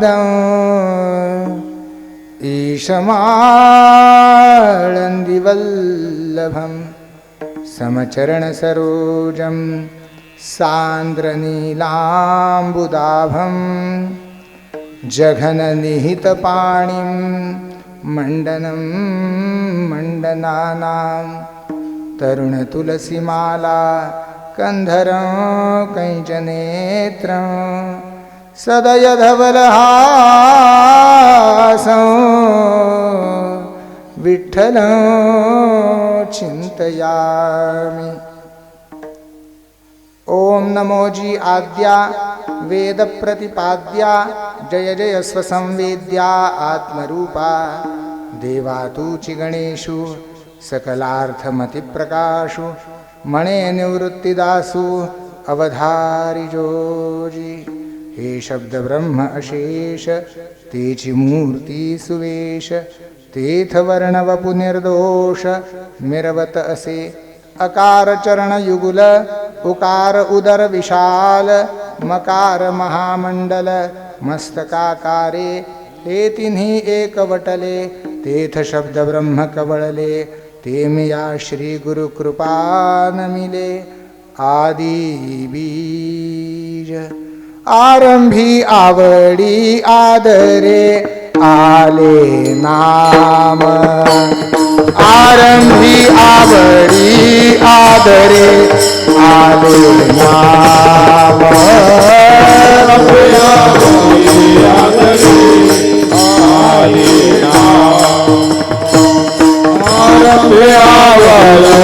आनन्दम् ईशमाळन्दिवल्लभं समचरणसरोजं सान्द्रनीलाम्बुदाभं जघननिहितपाणिं मण्डनं मण्डनानां तरुणतुलसीमाला कंधरं कैचनेत्रं सदयधवलहासं विठ्ठलं चिन्तयामि। ओम नमोजी आद्या वेद प्रतिपाद्या जय जय स्वसंवेद्या आत्मरूपा देवा तूची गणेशु सकलार्थमति प्रकाशु मणे निवृत्तिदासु अवधारी जोजी। हे शब्द ब्रह्म अशेष तेची मूर्ती सुवेश तेथ वर्ण वपु निर्दोष मिरवत असे अकार चरण युगुल उकार उदर विशाल मकार महामंडल मस्तकाकारे हे तिन्ही एक वटले तेथ शब्द ब्रह्म कवळले ते मिया श्री गुरु कृपा नमिले आदि बीज आरंभी आवडी आदरे आले नाम आरंभी आवडी आदरे आले नाम आरंभी आवडी आदरे आले नाम आरंभी आवडी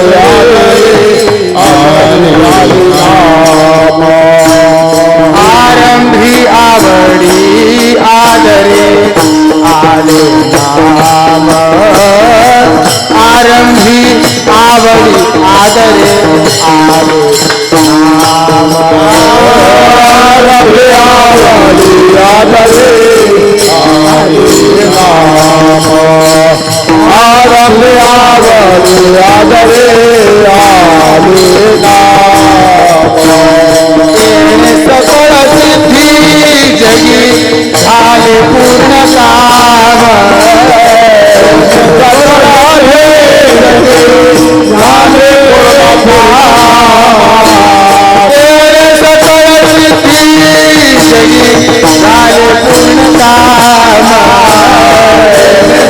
आदरे आले नाम आरंभी आवडी आदरे आले नाम आरंभी आवडी आदरे आले नाम सकळ सिद्धी जगी झाले पूर्ण काम झाले सकळ सिद्धी जगी झाले पूर्ण काम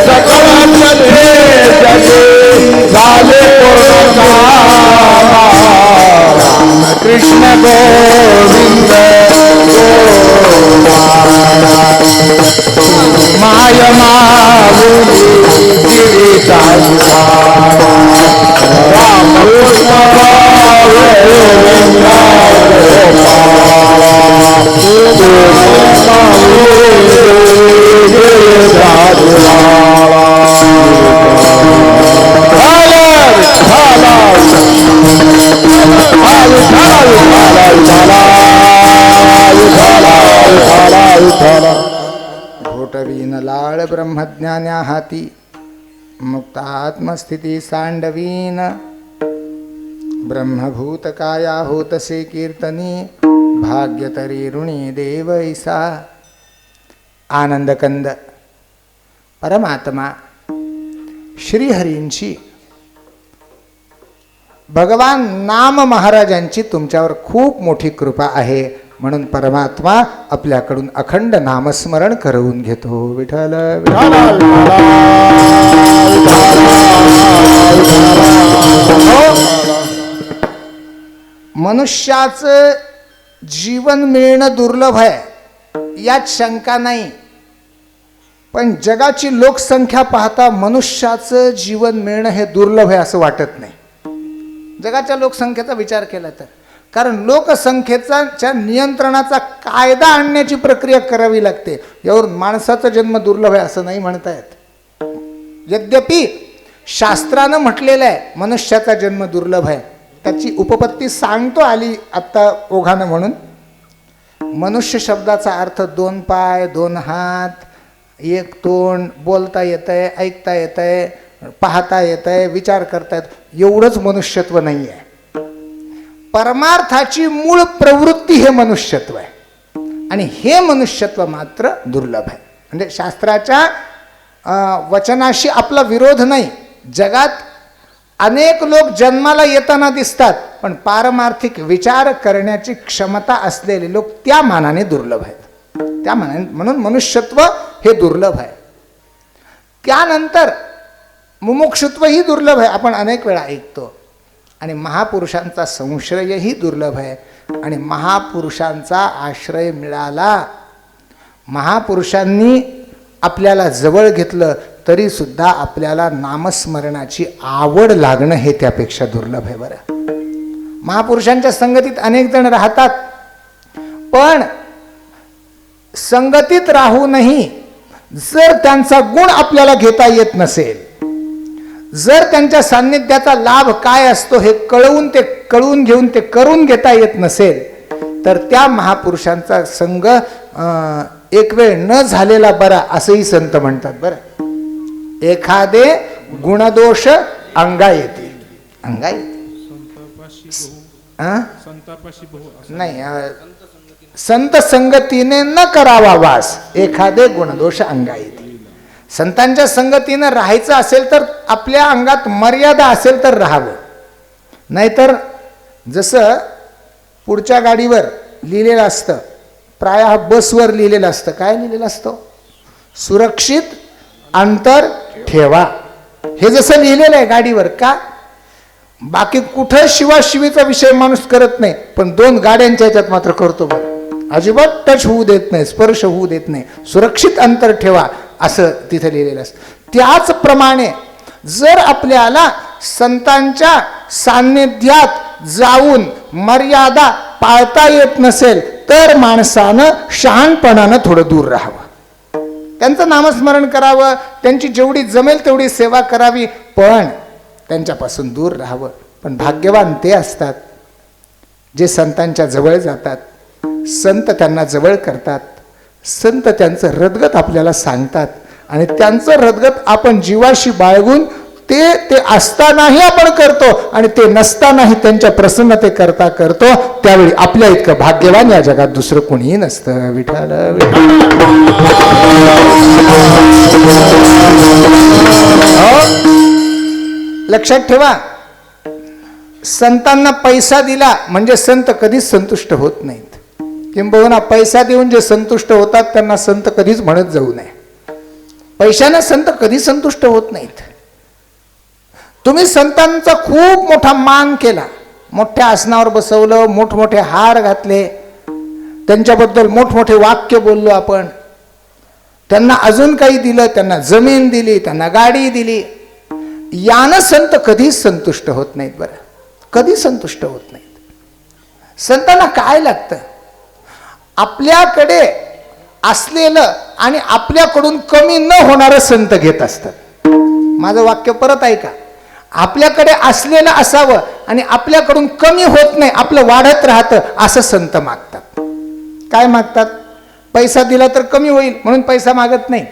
सकळ सिद्धी जगी झाले पूर्ण काम कृष्ण गोविंद माय माऊली गिरीचा राम घोटवीन लाळ ब्रह्मज्ञान्या हाती मुक्तात्मस्थिती सांडवीन ब्रह्मभूत काया होतसे कीर्तनी भाग्य तरी ऋणी देव ऐसा। आनंदकंद परमात्मा श्रीहरींची भगवान नाम महाराजांची तुमच्यावर खूप मोठी कृपा आहे म्हणून परमात्मा आपल्याकडून अखंड नामस्मरण करवून घेतो। विठ्ठल मनुष्याचं जीवन मिळणं दुर्लभ आहे यात शंका नाही, पण जगाची लोकसंख्या पाहता मनुष्याचं जीवन मिळणं हे दुर्लभ आहे असं वाटत नाही जगाच्या लोकसंख्येचा विचार केला तर। कारण लोकसंख्येच्या नियंत्रणाचा कायदा आणण्याची प्रक्रिया करावी लागते, यावरून माणसाचा जन्म दुर्लभ आहे असं नाही म्हणता येत। यद्यपि शास्त्रानं म्हटलेलं आहे मनुष्याचा जन्म दुर्लभ आहे, त्याची उपपत्ती सांगतो आली आत्ता ओघानं म्हणून। मनुष्य शब्दाचा अर्थ दोन पाय दोन हात एक तोंड, बोलता येतंय ऐकता येतंय पाहता येतंय विचार करतायत, एवढंच मनुष्यत्व नाही आहे। परमार्थाची मूळ प्रवृत्ती हे मनुष्यत्व आहे। आणि हे मनुष्यत्व मात्र दुर्लभ आहे. म्हणजे शास्त्राच्या वचनाशी आपला विरोध नाही. जगात अनेक लोक जन्माला येताना दिसतात, पण पारमार्थिक विचार करण्याची क्षमता असलेले लोक त्या मानाने दुर्लभ आहेत. त्या मानाने म्हणून मनुष्यत्व हे दुर्लभ आहे. त्यानंतर मुमुक्षुत्व ही दुर्लभ आहे, आपण अनेक वेळा ऐकतो. आणि महापुरुषांचा संश्रयही दुर्लभ आहे. आणि महापुरुषांचा आश्रय मिळाला, महापुरुषांनी आपल्याला जवळ घेतलं तरी सुद्धा आपल्याला नामस्मरणाची आवड लागणं हे त्यापेक्षा दुर्लभ आहे. बरं, महापुरुषांच्या संगतीत अनेक जण राहतात, पण संगतीत राहूनही जर त्यांचा गुण आपल्याला घेता येत नसेल, जर त्यांच्या सान्निध्याचा लाभ काय असतो हे कळून घेऊन ते करून घेता येत नसेल, तर त्या महापुरुषांचा संग एक वेळ न झालेला बरा असंही संत म्हणतात. बरं, एखादे गुणदोष अंगा येते, अंगा येते नाही, संत संगतीने न करावा वास, एखादे गुणदोष अंगा येते. संतांच्या संगतीनं राहायचं असेल तर आपल्या अंगात मर्यादा असेल तर राहावं, नाहीतर जसं पुढच्या गाडीवर लिहिलेलं असतं, प्रायः बसवर लिहिलेलं असतं, काय लिहिलेलं असतं, सुरक्षित अंतर ठेवा. हे जसं लिहिलेलं आहे गाडीवर, का बाकी कुठं शिवाशिवीचा विषय माणूस करत नाही, पण दोन गाड्यांच्या ह्याच्यात मात्र करतो. बरं, अजिबात टच होऊ देत नाही, स्पर्श होऊ देत नाही, सुरक्षित अंतर ठेवा असं तिथे लिहिलेलं असतं. त्याचप्रमाणे जर आपल्याला संतांच्या सान्निध्यात जाऊन मर्यादा पाळता येत नसेल तर माणसानं शहाणपणानं थोडं दूर राहावं, त्यांचं नामस्मरण करावं, त्यांची जेवढी जमेल तेवढी सेवा करावी, पण त्यांच्यापासून दूर राहावं. पण भाग्यवान ते असतात जे संतांच्या जवळ जातात, संत त्यांना जवळ करतात, संत त्यांचं हृदगत आपल्याला सांगतात आणि त्यांचं हृदगत आपण जीवाशी बाळगून ते असतानाही आपण करतो आणि ते नसतानाही त्यांच्या प्रसन्नते करता करतो. त्यावेळी आपल्या इतकं भाग्यवान या जगात दुसरं कोणीही नसतं. विठ्ठल लक्षात ठेवा, संतांना पैसा दिला म्हणजे संत कधीच संतुष्ट होत नाहीत. किंबहुना पैसा देऊन जे संतुष्ट होतात त्यांना संत कधीच म्हणत जाऊ नये. पैशाने संत कधी संतुष्ट होत नाहीत. तुम्ही संतांचा खूप मोठा मान केला, मोठ्या आसनावर बसवलं, मोठमोठे हार घातले, त्यांच्याबद्दल मोठमोठे वाक्य बोललो आपण, त्यांना अजून काही दिलं, त्यांना जमीन दिली, त्यांना गाडी दिली, यानं संत कधीच संतुष्ट होत नाहीत. बरं, कधी संतुष्ट होत नाहीत. संतांना काय लागतं, आपल्याकडे असलेलं आणि आपल्याकडून कमी न होणारं संत घेत असतात. माझं वाक्य परत ऐका, आपल्याकडे असलेलं असावं आणि आपल्याकडून कमी होत नाही, आपलं वाढत राहतं असं संत मागतात. काय मागतात, पैसा दिला तर कमी होईल म्हणून पैसा मागत नाही,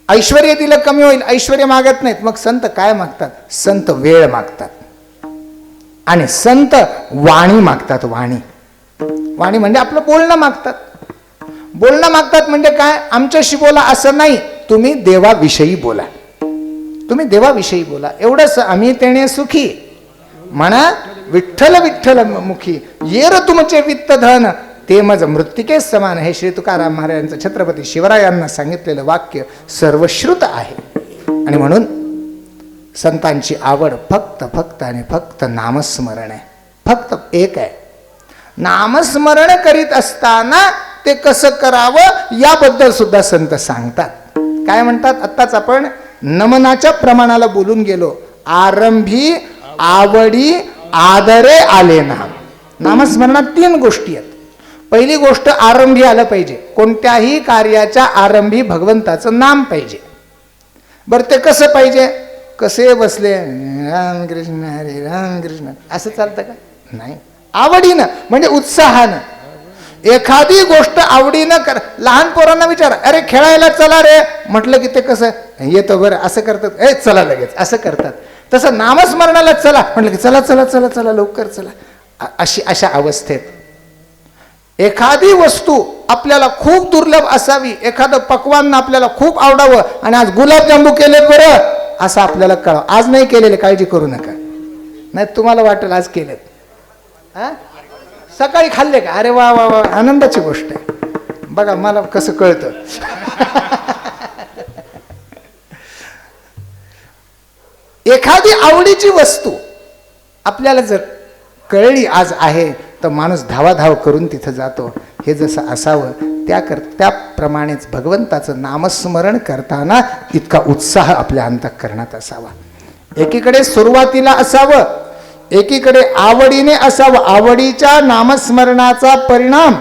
ऐश्वर्य दिलं कमी होईल ऐश्वर्य मागत नाहीत. मग संत काय मागतात, संत वेळ मागतात आणि संत वाणी मागतात. वाणी म्हणजे आपलं बोलणं मागतात. बोलणं मागतात म्हणजे काय, आमच्याशी बोला असं नाही, तुम्ही देवाविषयी बोला, तुम्ही देवाविषयी बोला. एवढंच आम्ही तेणे सुखी म्हणा विठ्ठल विठ्ठल मुखी, येर तुमचे वित्त धन ते मज मृत्तिके समान. हे श्री तुकाराम महाराजांचं छत्रपती शिवरायांना सांगितलेलं वाक्य सर्वश्रुत आहे. आणि म्हणून संतांची आवड फक्त आणि फक्त नामस्मरण आहे. फक्त एक आहे, नामस्मरण करीत असताना ते कसं करावं याबद्दल सुद्धा संत सांगतात. काय म्हणतात, आत्ताच आपण नमनाच्या प्रमाणाला बोलून गेलो. आरंभी आवडी आदरे आले नाम. नामस्मरणात 3 गोष्टी आहेत. पहिली गोष्ट, आरंभी आलं पाहिजे. कोणत्याही कार्याच्या आरंभी भगवंताचं नाम पाहिजे. बरं, ते कसं पाहिजे, कसे बसले रामकृष्ण हरे रामकृष्ण असं चालतं का, नाही, आवडीनं म्हणजे उत्साहानं. एखादी गोष्ट आवडीनं कर. लहान पोरांना विचारा, अरे खेळायला चला रे म्हटलं की ते कसं येतं, बरं असं करतात, चला लगेच असं करतात. तसं नामस्मरणाला चला म्हटलं की चला चला चला चला लवकर चला, अशा अवस्थेत. एखादी वस्तू आपल्याला खूप दुर्लभ असावी, एखादं पक्वान्न आपल्याला खूप आवडावं आणि आज गुलाबजांबू केलेत बरं असं आपल्याला कळावं. आज नाही केलेले, काळजी करू नका, नाही तुम्हाला वाटेल आज केलेत. सकाळी खाल्ले का? अरे वा वा वा, आनंदाची गोष्ट आहे. बघा मला कसं कळतं. एखादी आवडीची वस्तू आपल्याला जर कळली आज आहे तर माणूस धावाधाव करून तिथं जातो. हे जसं असावं त्याप्रमाणेच भगवंताचं नामस्मरण करताना इतका उत्साह आपल्या अंतःकरणात असावा. एकीकडे सुरुवातीला असावं, एकीकडे आवडीने असावं. आवडीच्या नामस्मरणाचा परिणाम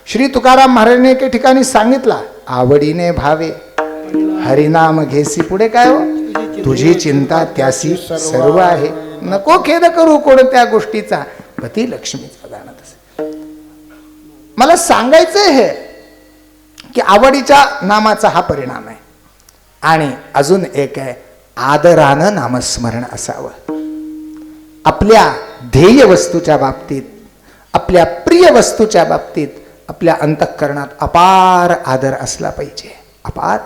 श्री तुकाराम महाराजांनी एके ठिकाणी सांगितला, आवडीने भावे हरिनाम घेसी. पुढे काय हो? तुझी चिंता त्यासी सर्व आहे. नको खेद करू कोणत्या गोष्टीचा, पती लक्ष्मीचा जाणत असे. मला सांगायचं हे की आवडीच्या नामाचा हा परिणाम आहे. आणि अजून एक आहे, आदरानं नामस्मरण असावं. आपल्या ध्येय वस्तूच्या बाबतीत, आपल्या प्रिय वस्तूच्या बाबतीत आपल्या अंतःकरणात अपार आदर असला पाहिजे. अपार.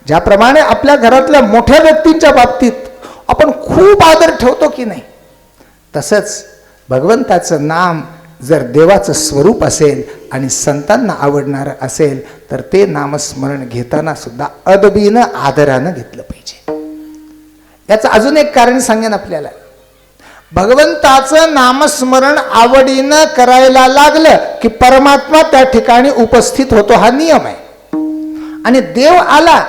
ज्याप्रमाणे आपल्या घरातल्या मोठ्या व्यक्तींच्या बाबतीत आपण खूप आदर ठेवतो की नाही, तसंच भगवंताचं नाम जर देवाचं स्वरूप असेल आणि संतांना आवडणारं असेल तर ते नामस्मरण घेताना सुद्धा अदबीनं आदरानं घेतलं पाहिजे. याचं अजून एक कारण सांगेन आपल्याला. भगवंताचं नामस्मरण आवडीनं करायला लागलं की परमात्मा त्या ठिकाणी उपस्थित होतो, हा नियम आहे. आणि देव आला,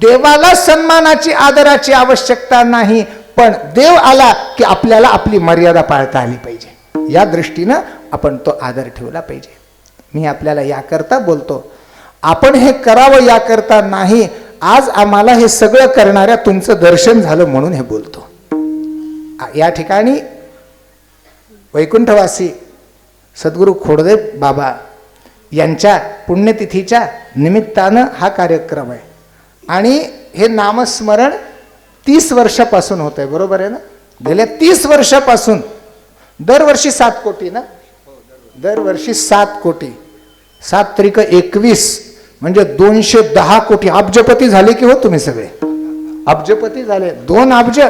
देवाला सन्मानाची आदराची आवश्यकता नाही, पण देव आला की आपल्याला आपली मर्यादा पाळता आली पाहिजे. या दृष्टीनं आपण तो आदर ठेवला पाहिजे. मी आपल्याला याकरता बोलतो, आपण हे करावं याकरता नाही. आज आम्हाला हे सगळं करणाऱ्या तुमचं दर्शन झालं म्हणून हे बोलतो. या ठिकाणी वैकुंठवासी सद्गुरू खोडदेव बाबा यांच्या पुण्यतिथीच्या निमित्तानं हा कार्यक्रम आहे. आणि हे नामस्मरण 30 वर्षापासून होत आहे, बरोबर आहे ना? गेल्या 30 वर्षापासून दरवर्षी 7 कोटी ना, दरवर्षी 7 कोटी, 7 त्रिक 21 म्हणजे 210 कोटी. अब्जपती झाले की हो तुम्ही सगळे? अब्जपती झाले. 2 अब्ज.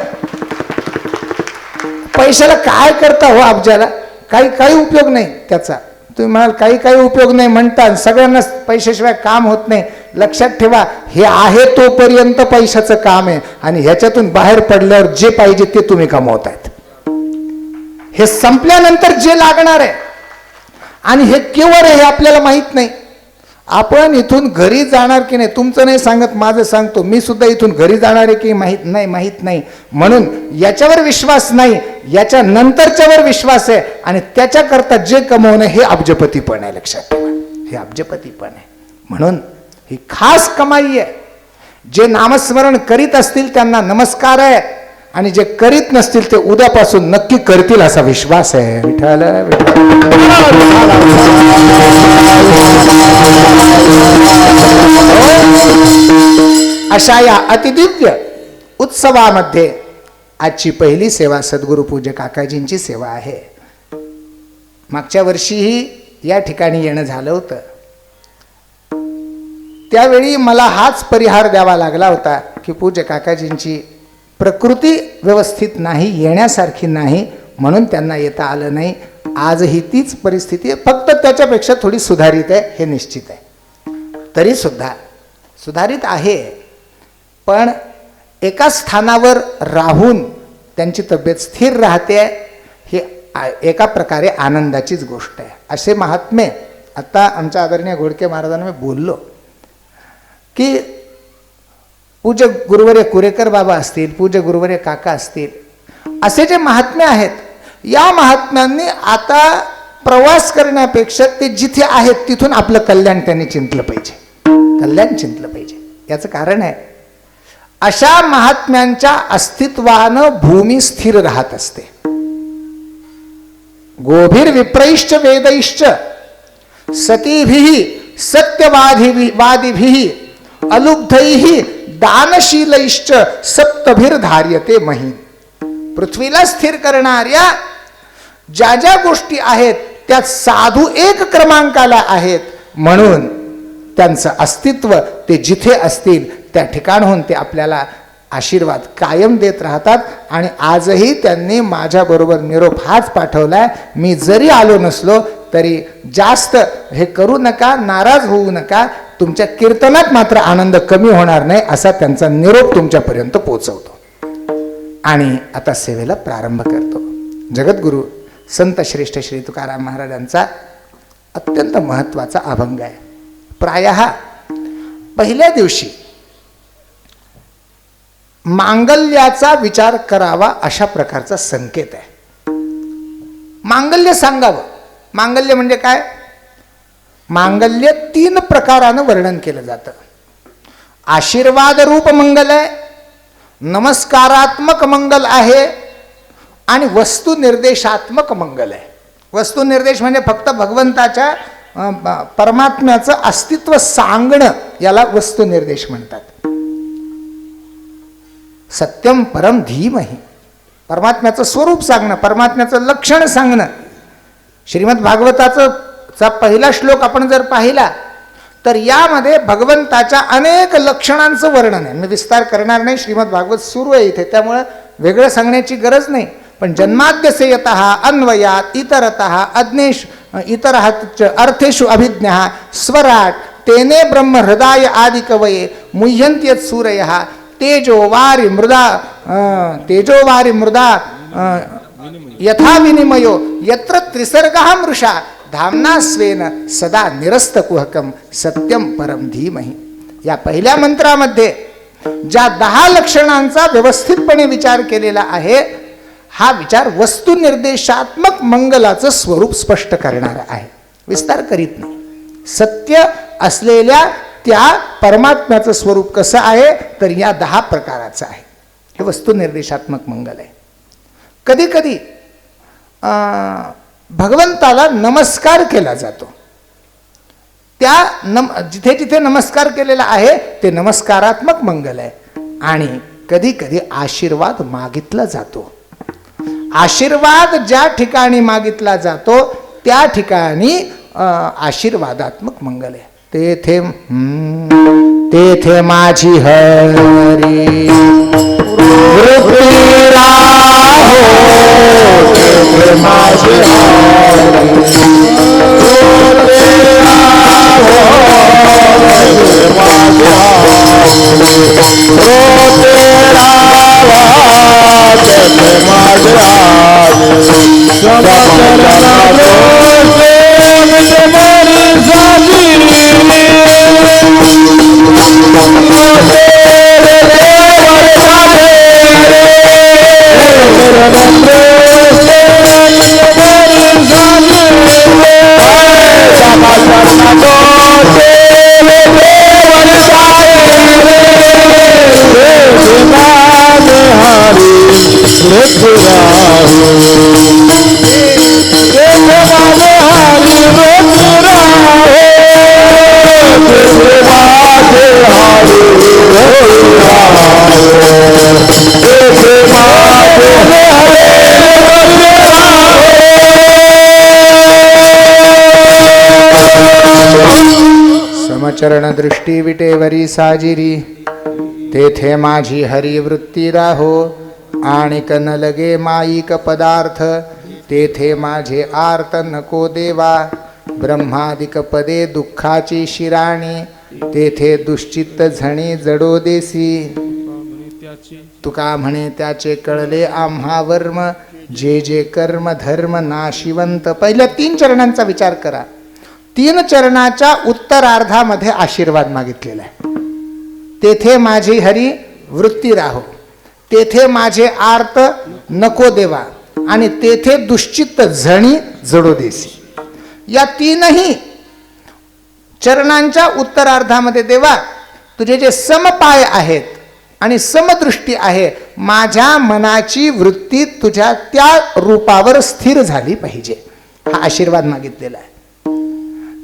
पैशाला काय करता हो अब्जाला? काही उपयोग नाही त्याचा. तुम्ही म्हणाल काही उपयोग नाही म्हणता, सगळ्यांना पैशाशिवाय काम होत नाही. लक्षात ठेवा, हे आहे तोपर्यंत पैशाचं काम आहे आणि ह्याच्यातून बाहेर पडल्यावर जे पाहिजे ते तुम्ही कमवतायत. हे संपल्यानंतर जे लागणार आहे आणि हे केवळ आहे हे आपल्याला माहित नाही. आपण इथून घरी जाणार की नाही, तुमचं नाही सांगत, माझं सांगतो. मी सुद्धा इथून घरी जाणार आहे की माहित नाही. म्हणून याच्यावर विश्वास नाही, याच्या नंतरच्यावर विश्वास आहे. आणि त्याच्याकरता जे कमवणं हे अब्जपतीपण आहे. लक्षात ठेवा, हे अब्जपतीपण आहे. म्हणून ही खास कमाई आहे. जे नामस्मरण करीत असतील त्यांना नमस्कार आहे, आणि जे करीत नसतील ते उद्यापासून नक्की करतील असा विश्वास आहे. विठ्ठल अशा या अतिदिव्य उत्सवामध्ये आजची पहिली सेवा सद्गुरू पूज्य काकाजींची सेवा आहे. मागच्या वर्षीही या ठिकाणी येणं झालं होतं. त्यावेळी मला हाच परिहार द्यावा लागला होता की पूज्य काकाजींची प्रकृती व्यवस्थित नाही, येण्यासारखी नाही, म्हणून त्यांना येता आलं नाही. आजही तीच परिस्थिती आहे, फक्त त्याच्यापेक्षा थोडी सुधारित आहे हे निश्चित आहे. तरी सुद्धा सुधारित आहे, पण एका स्थानावर राहून त्यांची तब्येत स्थिर राहते हे एका प्रकारे आनंदाचीच गोष्ट आहे. असे महात्मे आता आमच्या आदरणीय घोडके महाराजांना मी बोललो की पूज्य गुरुवर्य कुरेकर बाबा असतील, पूज्य गुरुवर्य काका असतील, असे जे महात्मे आहेत, या महात्म्यांनी आता प्रवास करण्यापेक्षा ते जिथे आहेत तिथून आपलं कल्याण त्यांनी चिंतलं पाहिजे, कल्याण चिंतलं पाहिजे. याचं कारण आहे, अशा महात्म्यांच्या अस्तित्वानं भूमी स्थिर राहत असते. गोभीर विप्रैश्च वेदैश्च सतीभिः सत्यवादिभिः अलुब्धैः दानशीलैश्च सप्तभिर्धार्यते मही. पृथ्वीला स्थिर करणाऱ्या ज्या ज्या गोष्टी आहेत त्यात साधू एक क्रमांकाला आहेत, म्हणून त्यांचं अस्तित्व ते जिथे असतील त्या ठिकाणहून ते आपल्याला आशीर्वाद कायम देत राहतात. आणि आजही त्यांनी माझ्याबरोबर निरोप हाच पाठवलाय, मी जरी आलो नसलो तरी जास्त हे करू नका, नाराज होऊ नका, तुमच्या कीर्तनात मात्र आनंद कमी होणार नाही, असा त्यांचा निरोप तुमच्यापर्यंत पोहोचवतो. आणि आता सेवेला प्रारंभ करतो. जगद्गुरु संत श्रेष्ठ श्री तुकाराम महाराजांचा अत्यंत महत्त्वाचा अभंग आहे. प्रायः पहिल्या दिवशी मांगल्याचा विचार करावा अशा प्रकारचा संकेत आहे. मांगल्य सांगावं. मांगल्य म्हणजे काय? मांगल्य 3 प्रकारानं वर्णन केलं जातं. आशीर्वाद रूप मंगल आहे, नमस्कारात्मक मंगल आहे आणि वस्तू निर्देशात्मक मंगल आहे. वस्तू निर्देश म्हणजे फक्त भगवंताच्या परमात्म्याचं अस्तित्व सांगणं, याला वस्तू निर्देश म्हणतात. सत्यम परम धीमहि, परमात्म्याचं स्वरूप सांगणं, परमात्म्याचं लक्षण सांगणं. श्रीमद भागवताचा पहिला श्लोक आपण जर पाहिला तर यामध्ये भगवंताच्या अनेक लक्षणांचं वर्णन आहे. मी विस्तार करणार नाही, श्रीमद भागवत सुरू आहे इथे, त्यामुळे वेगळं सांगण्याची गरज नाही. पण जन्माद्यसे यतः अन्वयात इतरतः अज्ञेश इतरः अर्थेषु अभिज्ञः स्वराट तेने ब्रह्म हृदय आदि कवये मुह्यन्त्यत् सूरयः तेजोवारि मृदा यथा विनिमयो यत्र त्रिसर्गः मृषा धामना स्वेन सदा निरस्तकुहकम सत्यम परम धीमहि. या पहिल्या मंत्रामध्ये ज्या 10 लक्षणांचा व्यवस्थितपणे विचार केलेला आहे, हा विचार वस्तू निर्देशात्मक मंगलाचं स्वरूप स्पष्ट करणारा आहे, विस्तार करीत नाही. सत्य असलेल्या त्या परमात्म्याचं स्वरूप कसं आहे तर या 10 प्रकाराचं आहे. हे वस्तू निर्देशात्मक मंगल आहे. कधी कधी भगवंताला नमस्कार केला जातो. जिथे जिथे नमस्कार केलेला आहे ते नमस्कारात्मक मंगल आहे. आणि कधी कधी आशीर्वाद मागितला जातो. आशीर्वाद ज्या ठिकाणी मागितला जातो त्या ठिकाणी आशीर्वादात्मक मंगल आहे. तेथे तेथे माझी हरी तेथे माझी समचरण दृष्टी विटेवरी साजिरी तेथे माझी हरिवृत्ती राहो आणिक न लगे माईक पदार्थ तेथे माझे आर्त नको देवा ब्रह्मादिक पदे दुःखाची शिराणी तेथे दुश्चित्त झणी जडो देसी तुका म्हणे त्याचे कळले आम्हा वर्म जे जे कर्म धर्म नाशिवंत. पहिल्या 3 चरणांचा विचार करा. 3 चरणाच्या उत्तरार्धामध्ये आशीर्वाद मागितलेला आहे. तेथे माझी हरी वृत्ती राहो, तेथे माझे आर्त नको देवा आणि तेथे दुश्चित्त झणी जडो देसी. या 3ही चरणांच्या उत्तरार्धामध्ये देवा तुझे जे समपाय आहेत आणि समदृष्टी आहे, माझ्या मनाची वृत्ती तुझ्या त्या रूपावर स्थिर झाली पाहिजे, हा आशीर्वाद मागितलेला आहे.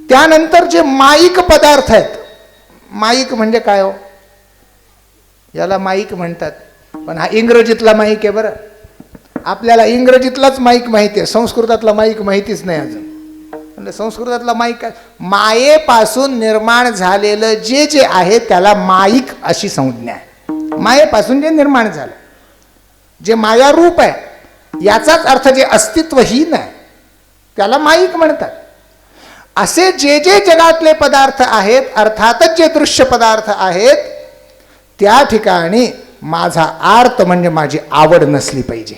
त्यानंतर जे माईक पदार्थ आहेत, माईक म्हणजे काय हो, याला माईक म्हणतात, पण हा इंग्रजीतला माईक आहे बरं. आपल्याला इंग्रजीतलाच माईक माहिती आहे, संस्कृतातला माईक माहितीच नाही अजून. म्हणजे संस्कृतातला माईक, मायेपासून निर्माण झालेलं जे जे आहे त्याला माईक अशी संज्ञा आहे. मायेपासून जे निर्माण झालं, जे मायारूप आहे, याचाच अर्थ जे अस्तित्वहीन आहे त्याला माईक म्हणतात. असे जे जे जगातले पदार्थ आहेत, अर्थातच जे दृश्य पदार्थ आहेत, त्या ठिकाणी माझा आर्त म्हणजे माझी आवड नसली पाहिजे.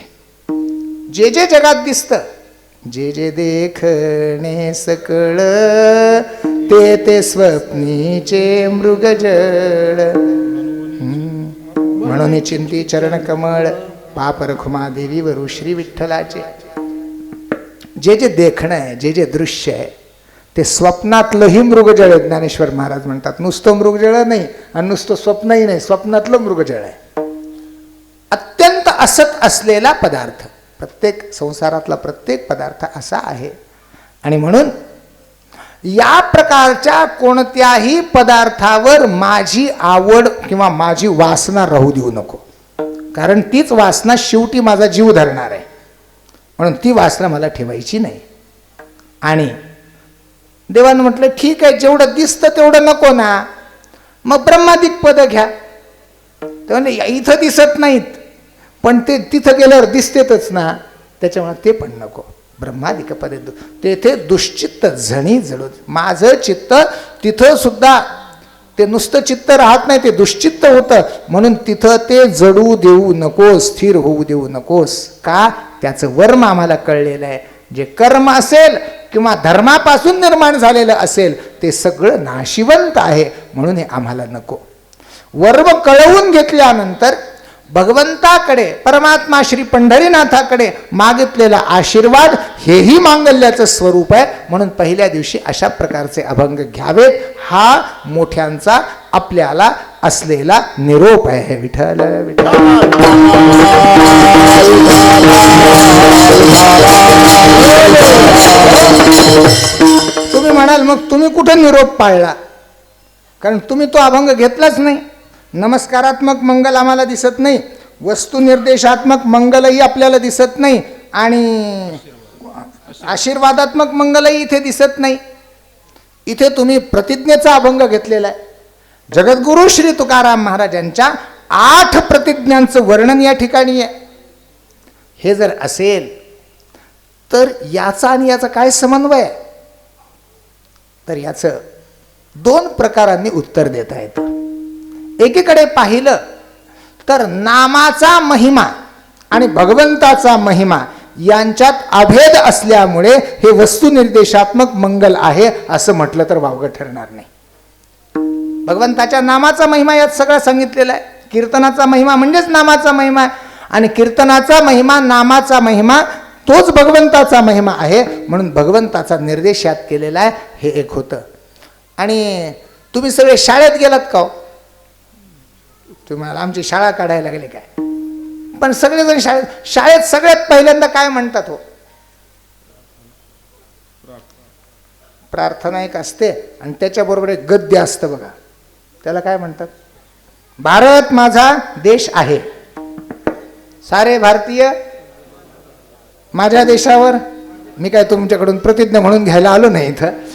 जे जे जगात दिसतं, जे जे देखणे सकळ ते ते स्वप्नीचे मृगजळ, म्हणून चिंती चरण कमळ पाप रखुमा देवी वरु श्री विठ्ठलाचे. जे जे देखणं आहे, जे जे दृश्य आहे, ते स्वप्नातलंही मृगजळ आहे. ज्ञानेश्वर महाराज म्हणतात, नुसतं मृगजळ नाही आणि नुसतं स्वप्नही नाही, स्वप्नातलं मृगजळ आहे. अत्यंत असत असलेला पदार्थ, प्रत्येक संसारातला प्रत्येक पदार्थ असा आहे. आणि म्हणून या प्रकारच्या कोणत्याही पदार्थावर माझी आवड किंवा माझी वासना राहू देऊ नको, कारण तीच वासना शेवटी माझा जीव धरणार आहे. म्हणून ती वासना मला ठेवायची नाही. आणि देवानं म्हटलं ठीक आहे, जेवढं दिसतं तेवढं नको ना, मग ब्रह्मादिक पद घ्या. तेव्हा इथं दिसत नाहीत पण ते तिथं गेल्यावर दिसतेतच ना, त्याच्यामुळे ते पण नको. ब्रह्मादिक पदे तेथे दुश्चित्त झणी जळू. माझं चित्त तिथं सुद्धा ते नुसतं चित्त राहत नाही, ते दुश्चित्त होतं. म्हणून तिथं ते जडू देऊ नकोस, स्थिर होऊ देऊ नकोस. का? त्याचं वर्म आम्हाला कळलेलं आहे. जे कर्म असेल किंवा धर्मापासून निर्माण झालेलं असेल ते सगळं नाशिवंत आहे, म्हणून हे आम्हाला नको. वर्म कळवून घेतल्यानंतर भगवंताकडे, परमात्मा श्री पंढरीनाथाकडे मागितलेला आशीर्वाद हेही मांगल्याचं स्वरूप आहे. म्हणून पहिल्या दिवशी अशा प्रकारचे अभंग घ्यावेत, हा मोठ्यांचा आपल्याला असलेला निरोप आहे. विठ्ठल विठ्ठल. तुम्ही म्हणाल मग तुम्ही कुठे निरोप पाळला, कारण तुम्ही तो अभंग घेतलाच नाही. नमस्कारात्मक मंगल आम्हाला दिसत नाही, वस्तू निर्देशात्मक मंगलही आपल्याला दिसत नाही, आणि आशीर्वादात्मक मंगलही इथे दिसत नाही. इथे तुम्ही प्रतिज्ञेचा अभंग घेतलेला आहे. जगद्गुरु श्री तुकाराम महाराजांच्या 8 प्रतिज्ञांचं वर्णन या ठिकाणी आहे. हे जर असेल तर याचा आणि याचा काय समन्वय आहे, तर याचं 2 प्रकारांनी उत्तर देता येतं. एकीकडे पाहिलं तर नामाचा महिमा आणि भगवंताचा महिमा यांच्यात अभेद असल्यामुळे हे वस्तुनिर्देशात्मक मंगल आहे असं म्हटलं तर वावगं ठरणार नाही. भगवंताच्या नामाचा महिमा यात सगळं सांगितलेला आहे. कीर्तनाचा महिमा म्हणजेच नामाचा महिमा आहे, आणि कीर्तनाचा महिमा, नामाचा महिमा तोच भगवंताचा महिमा आहे. म्हणून भगवंताचा निर्देश यात केलेला आहे. हे एक होतं. आणि तुम्ही सगळे शाळेत गेलात का? तुम्हाला आमची शाळा काढायला गेले काय? पण सगळेजण शाळेत सगळ्यात पहिल्यांदा काय म्हणतात? हो, प्रार्थना एक असते आणि त्याच्याबरोबर एक गद्य असतं बघा. त्याला काय म्हणतात? भारत माझा देश आहे, सारे भारतीय माझ्या देशावर. मी काय तुमच्याकडून प्रतिज्ञा म्हणून घ्यायला आलो नाही, इथं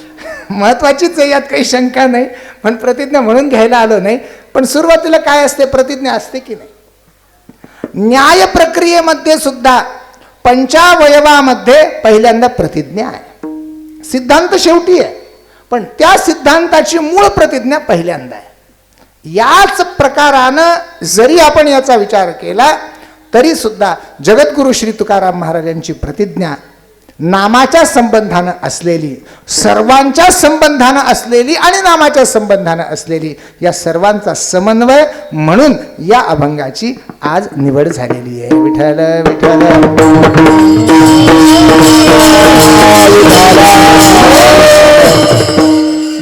महत्वाचीच आहे, यात काही शंका नाही, पण प्रतिज्ञा म्हणून घ्यायला आलो नाही. पण सुरुवातीला काय असते? प्रतिज्ञा असते की नाही? न्याय प्रक्रियेमध्ये सुद्धा पंचावयवामध्ये पहिल्यांदा प्रतिज्ञा आहे. सिद्धांत शेवटी आहे, पण त्या सिद्धांताची मूळ प्रतिज्ञा पहिल्यांदा आहे. याच प्रकारानं जरी आपण याचा विचार केला तरी सुद्धा जगद्गुरु श्री तुकाराम महाराजांची प्रतिज्ञा नामाच्या संबंधानं असलेली, सर्वांच्या संबंधानं असलेली आणि नामाच्या संबंधानं असलेली, या सर्वांचा समन्वय म्हणून या अभंगाची आज निवड झालेली आहे. विठ्ठल विठ्ठल.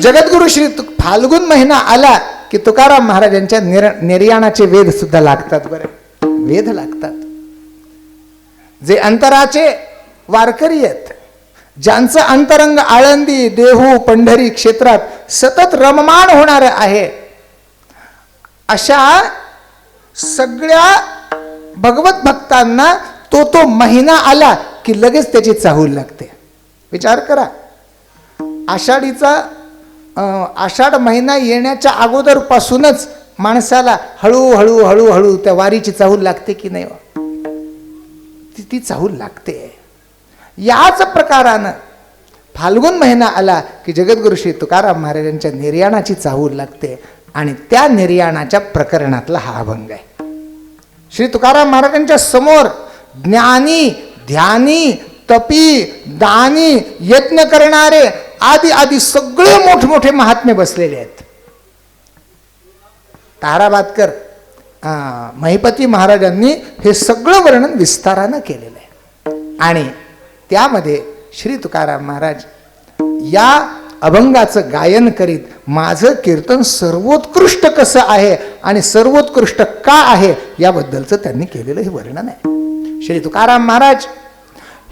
जगद्गुरु श्री फाल्गुन महिना आला की तुकाराम महाराजांच्या निर्याणाचे वेध सुद्धा लागतात. बरं, वेध लागतात. जे अंतराचे वारकरी आहेत, ज्यांचं अंतरंग आळंदी, देहू, पंढरी क्षेत्रात सतत रममाण होणार आहे, अशा सगळ्या भगवत भक्तांना तो महिना आला की लगेच त्याची चाहूल लागते. विचार करा, आषाढ महिना येण्याच्या अगोदरपासूनच माणसाला हळूहळू हळूहळू त्या वारीची चाहूल लागते की नाही? ती चाहूल लागते. याच प्रकारानं फाल्गुन महिना आला की जगद्गुरु श्री तुकाराम महाराजांच्या निर्याणाची चाहूल लागते आणि त्या निर्याणाच्या प्रकरणातला हा अभंग आहे. श्री तुकाराम महाराजांच्या समोर ज्ञानी, ध्यानी, तपी, दानी, यज्ञ करणारे आदी आदी सगळे मोठमोठे महात्मे बसलेले आहेत. ताराबादकर महिपती महाराजांनी हे सगळं वर्णन विस्तारानं केलेलं आहे आणि त्यामध्ये श्री तुकाराम महाराज या अभंगाचं गायन करीत माझं कीर्तन सर्वोत्कृष्ट कसं आहे आणि सर्वोत्कृष्ट का आहे याबद्दलचं त्यांनी केलेलं हे वर्णन आहे. श्री तुकाराम महाराज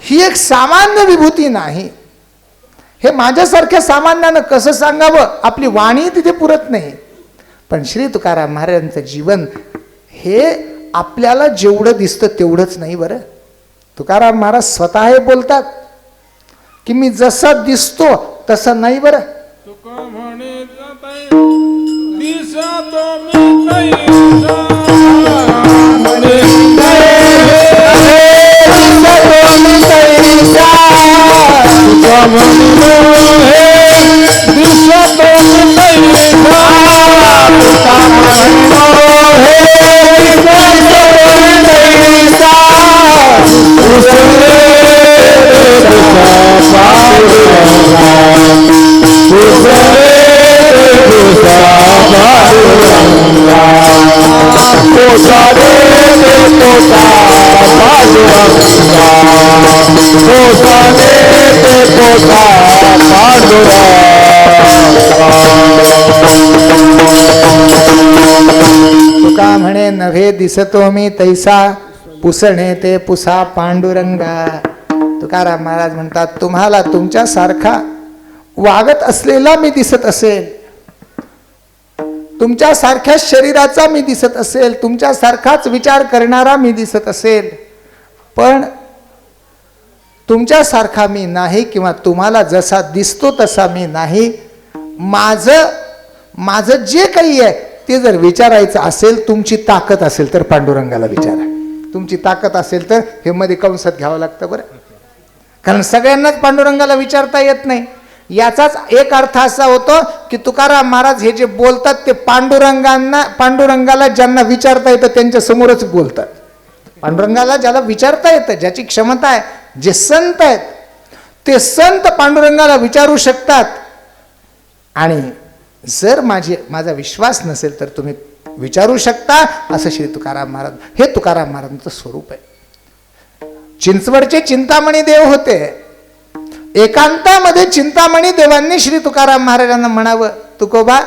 ही एक सामान्य विभूती नाही. हे माझ्यासारख्या सामान्यानं कसं सांगावं, आपली वाणी तिथे पुरत नाही. पण श्री तुकाराम महाराजांचं जीवन हे आपल्याला जेवढं दिसतं तेवढंच नाही बरं. तुकाराम महाराज स्वतः हे बोलतात की मी जसा दिसतो तसं नाही बरं. तुका म्हणे नव्हे दिसतो मी तैसा, पुसणे ते पुसा पांडुरंगा. तुकाराम महाराज म्हणतात तुम्हाला तुमच्यासारखा वागत असलेला मी दिसत असेल, तुमच्यासारख्या शरीराचा मी दिसत असेल, तुमच्यासारखाच विचार करणारा मी दिसत असेल, पण तुमच्यासारखा मी नाही किंवा तुम्हाला जसा दिसतो तसा मी नाही. माझं जे काही आहे ते जर विचारायचं असेल, तुमची ताकद असेल तर पांडुरंगाला विचारा. तुमची ताकद असेल तर हे मध्ये कंसात घ्यावं लागतं बरं, कारण सगळ्यांनाच पांडुरंगाला विचारता येत नाही. याचाच एक अर्थ असा होतो की तुकाराम महाराज हे जे बोलतात ते पांडुरंगाला ज्यांना विचारता येतं त्यांच्या समोरच बोलतात. पांडुरंगाला ज्याला विचारता येतं, ज्याची क्षमता आहे, जे संत आहेत ते संत पांडुरंगाला विचारू शकतात. आणि जर माझा विश्वास नसेल तर तुम्ही विचारू शकता, असं श्री तुकाराम महाराज, हे तुकाराम महाराजांचं स्वरूप आहे. चिंचवडचे चिंतामणी देव होते. एकांतामध्ये चिंतामणी देवांनी श्री तुकाराम महाराजांना म्हणावं, तुकोबा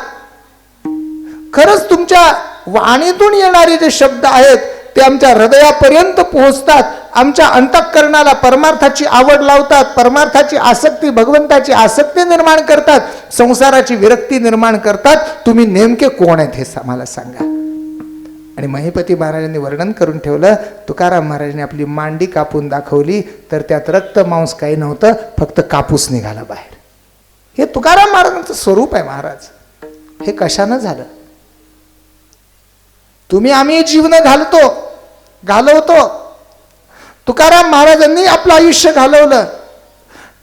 खरंच तुमच्या वाणीतून येणारे जे शब्द आहेत ते आमच्या हृदयापर्यंत पोहोचतात, आमच्या अंतःकरणाला परमार्थाची आवड लावतात, परमार्थाची आसक्ती, भगवंताची आसक्ती निर्माण करतात, संसाराची विरक्ती निर्माण करतात. तुम्ही नेमके कोण आहेत हे आम्हाला सांगा. आणि महिपती महाराजांनी वर्णन करून ठेवलं. तुकाराम महाराजांनी आपली मांडी कापून दाखवली तर त्यात रक्त मांस काही नव्हतं, फक्त कापूस निघाला बाहेर. हे तुकाराम महाराजांचं स्वरूप आहे. महाराज हे कशानं झालं? तुम्ही आम्ही जीवन घालवतो. तुकाराम महाराजांनी आपलं आयुष्य घालवलं.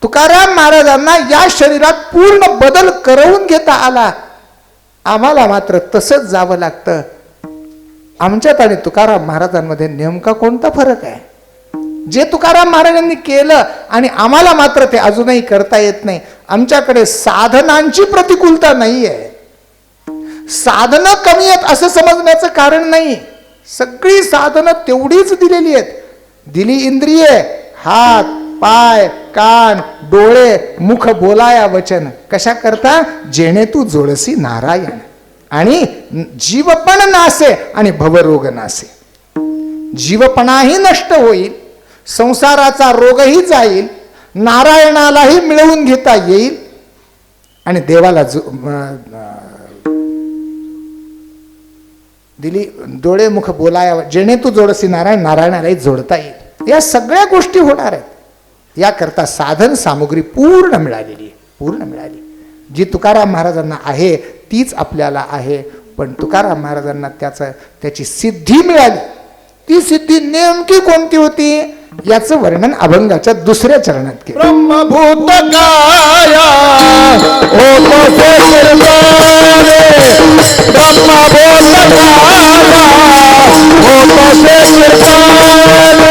तुकाराम महाराजांना या शरीरात पूर्ण बदल करवून घेता आला. आम्हाला मात्र तसंच जावं लागतं. आमच्यात आणि तुकाराम महाराजांमध्ये नेमका कोणता फरक आहे? जे तुकाराम महाराजांनी केलं आणि आम्हाला मात्र ते अजूनही करता येत नाही. आमच्याकडे साधनांची प्रतिकूलता नाही आहे. साधनं कमी आहेत असं समजण्याचं कारण नाही. सगळी साधनं तेवढीच दिलेली आहेत. दिली इंद्रिये, हात, पाय, कान, डोळे, मुख, बोलाया वचन, कशा करता? जेणे तू जोडसी नारायण. आणि जीवपण नासे आणि भवरोग नासे. जीवपणाही नष्ट होईल, संसाराचा रोगही जाईल, नारायणालाही मिळवून घेता येईल आणि देवाला दिली डोळे मुख बोलाया जेणे तू जोडसी नारायण, नारायणालाही जोडता येईल. या सगळ्या गोष्टी होणार आहेत. याकरता साधन सामुग्री पूर्ण मिळालेली आहे. पूर्ण मिळाली. जी तुकाराम महाराजांना आहे तीच आपल्याला आहे, पण तुकाराम महाराजांना त्याची सिद्धी मिळाली. ती सिद्धी नेमकी कोणती होती याचं वर्णन अभंगाच्या दुसऱ्या चरणात केलं. ब्रह्मभूत काया होतसे निर्माणे, ब्रह्मभूत काया होतसे निर्माणे,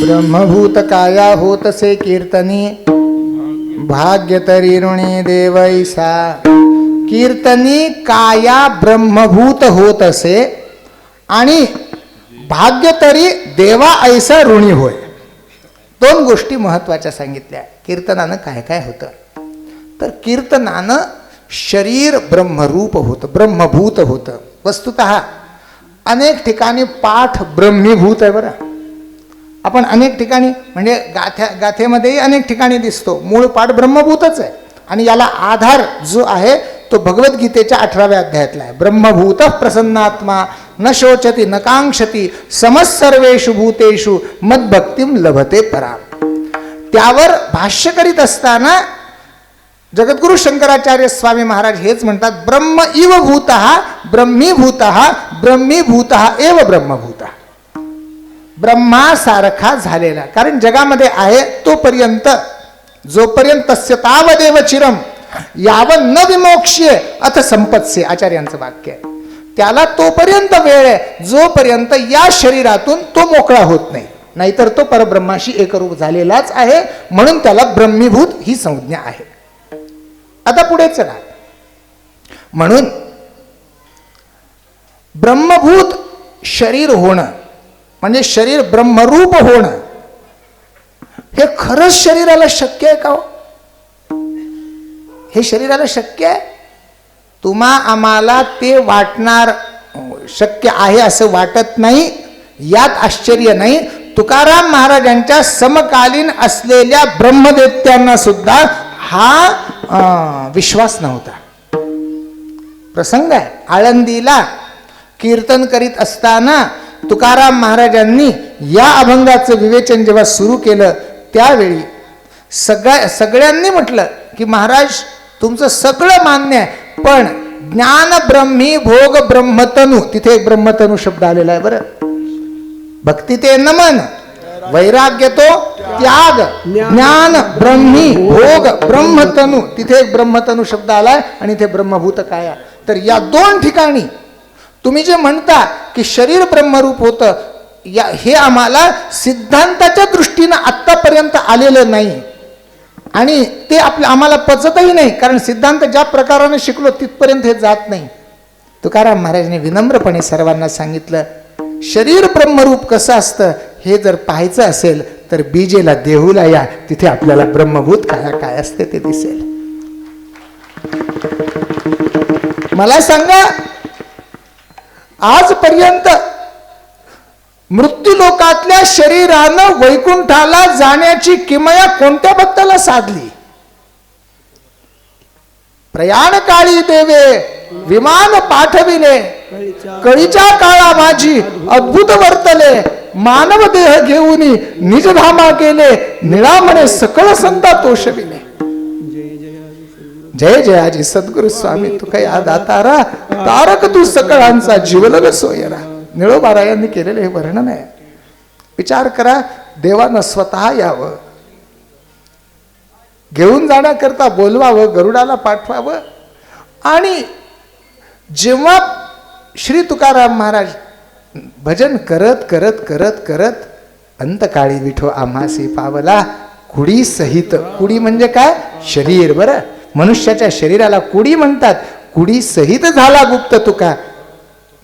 ब्रह्मभूत काया होतसे कीर्तनी, भाग्य तरी ऋणी देवैसा. कीर्तनी काया ब्रह्मभूत होत असे आणि भाग्य तरी देवा ऐसा ऋणी होय. दोन गोष्टी महत्वाच्या सांगितल्या. कीर्तनानं काय काय होतं तर कीर्तनानं शरीर ब्रह्मरूप होतं, ब्रह्मभूत होतं. वस्तुतः अनेक ठिकाणी पाठ ब्रह्मीभूत आहे बरं. आपण अनेक ठिकाणी म्हणजे गाथेमध्येही अनेक ठिकाणी दिसतो मूळ पाठ ब्रह्मभूतच आहे. आणि याला आधार जो आहे तो भगवद्गीतेच्या 18व्या अध्यायातला आहे. ब्रह्मभूत प्रसन्नात्मा न शोचती न कांक्षती समस्सर्वेषु भूतेषु मद्भक्तिम लभते पराम. त्यावर भाष्य करीत असताना जगद्गुरु शंकराचार्य स्वामी महाराज हेच म्हणतात, ब्रह्म इव भूतः ब्रह्मीभूतः ब्रह्मीभूतः एव ब्रह्मभूतः. ब्रह्मासारखा झालेला, कारण जगामध्ये आहे तोपर्यंत, जोपर्यंत तस्य तावदेव चिरम यावं न विमोक्ष्ये अथ संपत्से, आचार्यांचं वाक्य आहे. त्याला तोपर्यंत वेळ आहे जोपर्यंत या शरीरातून तो मोकळा होत नाही, नाहीतर तो परब्रह्माशी एकरूप झालेलाच आहे. म्हणून त्याला ब्रह्मीभूत ही संज्ञा आहे. आता पुढे चला. म्हणून ब्रह्मभूत शरीर होणं म्हणजे शरीर ब्रह्मरूप होणं हे खरंच शरीराला शक्य आहे का हो? हे शरीराला शक्य आहे? तुम्हा आम्हाला ते वाटणार शक्य आहे असं वाटत नाही, यात आश्चर्य नाही. तुकाराम महाराजांच्या समकालीन असलेल्या ब्रह्मदेत्यांना सुद्धा हा विश्वास नव्हता. प्रसंग आहे, आळंदीला कीर्तन करीत असताना तुकाराम महाराजांनी या अभंगाचं विवेचन जेव्हा सुरू केलं त्यावेळी सगळ्यांनी म्हटलं की महाराज तुमचं सगळं मान्य आहे, पण ज्ञान ब्रह्मी भोग ब्रह्मतनु, तिथे एक ब्रह्मतनु शब्द आलेला आहे बरं. भक्ती ते नमन, वैराग्य तो त्याग, ज्ञान ब्रह्मी भोग ब्रह्मतनु, तिथे एक ब्रह्मतनु शब्द आलाय आणि ते ब्रह्मभूत काया. तर या दोन ठिकाणी तुम्ही जे म्हणता की शरीर ब्रह्मरूप होतं, हे आम्हाला सिद्धांताच्या दृष्टीनं आत्तापर्यंत आलेलं नाही आणि ते आम्हाला पचतही नाही, कारण सिद्धांत ज्या प्रकाराने शिकलो तिथपर्यंत हे जात नाही. तुकाराम महाराजांनी विनम्रपणे सर्वांना सांगितलं, शरीर ब्रह्मरूप कसं असतं हे जर पाहायचं असेल तर बीजेला देहूला या, तिथे आपल्याला ब्रह्मभूत काय असते ते दिसेल. मला सांगा, आजपर्यंत मृत्यूलोकातल्या शरीरानं वैकुंठाला जाण्याची किमया कोणत्या भक्ताला साधली? प्रयाण काळी देवे विमान पाठविले कळीच्या काळा माझी अद्भुत वर्तले मानव देह घेऊन निजधामा गेले निळा म्हणे सकळ संता तोषविले. जय जयाजी सद्गुरु स्वामी तू काही दातारा तारक तू सकळांचा जीवलन सोयरा. निळोबा यांनी केलेले हे वर्णन आहे. विचार करा, देवानं स्वतः यावं, घेऊन जाण्याकरता बोलवावं, गरुडाला पाठवावं, आणि जेव्हा श्री तुकाराम महाराज भजन करत करत करत करत अंतकाळी विठो आम्हासी पावला कुडी सहित. कुडी म्हणजे काय? शरीर. बरं, मनुष्याच्या शरीराला कुडी म्हणतात. कुडी सहित झाला गुप्त तुका.